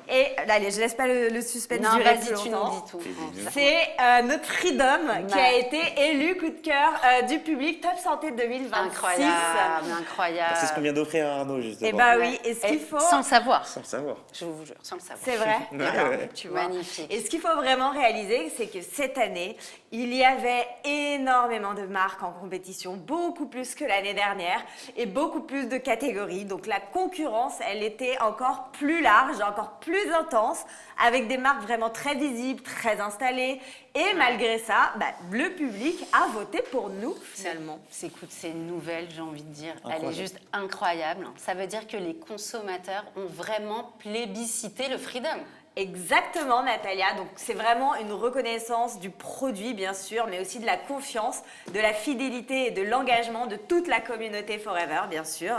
Et allez, je laisse pas le suspense durer plus longtemps. Tu nous dis tout. C'est notre Freedom qui a été élu coup de cœur du public Top Santé 2026. Incroyable. C'est ce qu'on vient d'offrir à Arnaud, justement. Et bah oui, et ce qu'il faut... Sans le savoir. Sans le savoir. Je vous jure, sans le savoir. C'est vrai. Ouais. Tu vois. Magnifique. Et ce qu'il faut vraiment réaliser, c'est que cette année, Il y avait énormément de marques en compétition, beaucoup plus que l'année dernière et beaucoup plus de catégories. Donc la concurrence, elle était encore plus large, encore plus intense, avec des marques vraiment très visibles, très installées. Et malgré ça, le public a voté pour nous finalement. Écoute, c'est une nouvelle, j'ai envie de dire. Incroyable. Elle est juste incroyable. Ça veut dire que les consommateurs ont vraiment plébiscité le Freedom. Exactement, Natalia. Donc, c'est vraiment une reconnaissance du produit, bien sûr, mais aussi de la confiance, de la fidélité et de l'engagement de toute la communauté Forever, bien sûr.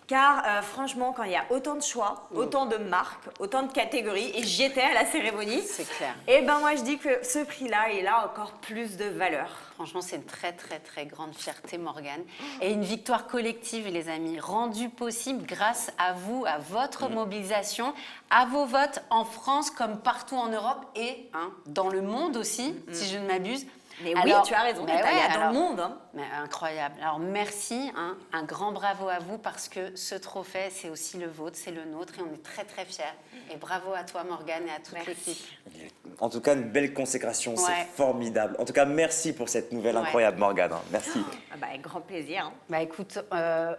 Car franchement, quand il y a autant de choix, autant de marques, autant de catégories, et j'y étais à la cérémonie, C'est clair. et ben moi je dis que ce prix-là, il a encore plus de valeur. Franchement, c'est une très, très, très grande fierté, Morgane. Et une victoire collective, les amis, rendue possible grâce à vous, à votre mobilisation, à vos votes en France comme partout en Europe et dans le monde aussi, si je ne m'abuse. Mais oui, tu as raison, Natalia, dans le monde. Mais incroyable. Alors merci, un grand bravo à vous parce que ce trophée, c'est aussi le vôtre, c'est le nôtre et on est très très fiers. Et bravo à toi, Morgane, et à toute l'équipe. En tout cas, une belle consécration, Ouais. c'est formidable. En tout cas, merci pour cette nouvelle incroyable, Morgane. Merci. Grand plaisir. Écoute,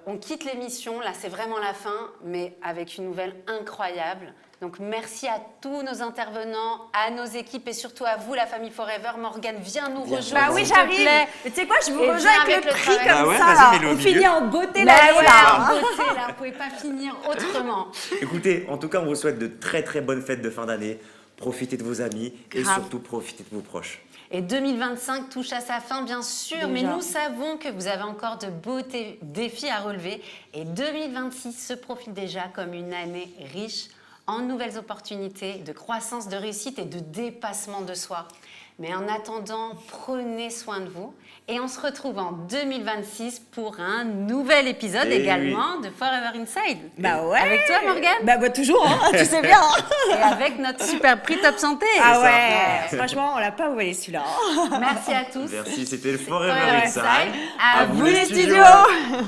on quitte l'émission, là c'est vraiment la fin, mais avec une nouvelle incroyable. Donc merci à tous nos intervenants, à nos équipes et surtout à vous, la famille Forever. Morgane, viens nous rejoindre. Bah oui, s'il te j'arrive. plaît. Mais tu sais quoi, je vous Et rejoins viens avec le prix travail. comme Ah ouais, ça. vas-y, Là. mets-le au On milieu. finit en beauté Bah la ouais, là. en beauté, là, vous pouvez pas finir autrement. Écoutez, en tout cas, on vous souhaite de très très bonnes fêtes de fin d'année. Profitez de vos amis et Grave. surtout profitez de vos proches. Et 2025 touche à sa fin, bien sûr, mais nous savons que vous avez encore de beaux défis à relever. Et 2026 se profile déjà comme une année riche en nouvelles opportunités, de croissance, de réussite et de dépassement de soi. Mais en attendant, prenez soin de vous. Et on se retrouve en 2026 pour un nouvel épisode Eh également de Forever Inside. Bah ouais. Avec toi, Morgane. Bah toujours, tu sais bien. Et avec notre super prix Top Santé. Ah ouais, franchement, on l'a pas oublié celui-là. Merci à tous. Merci, c'était le Forever Forever Inside. Inside. À vous les les studios. studios.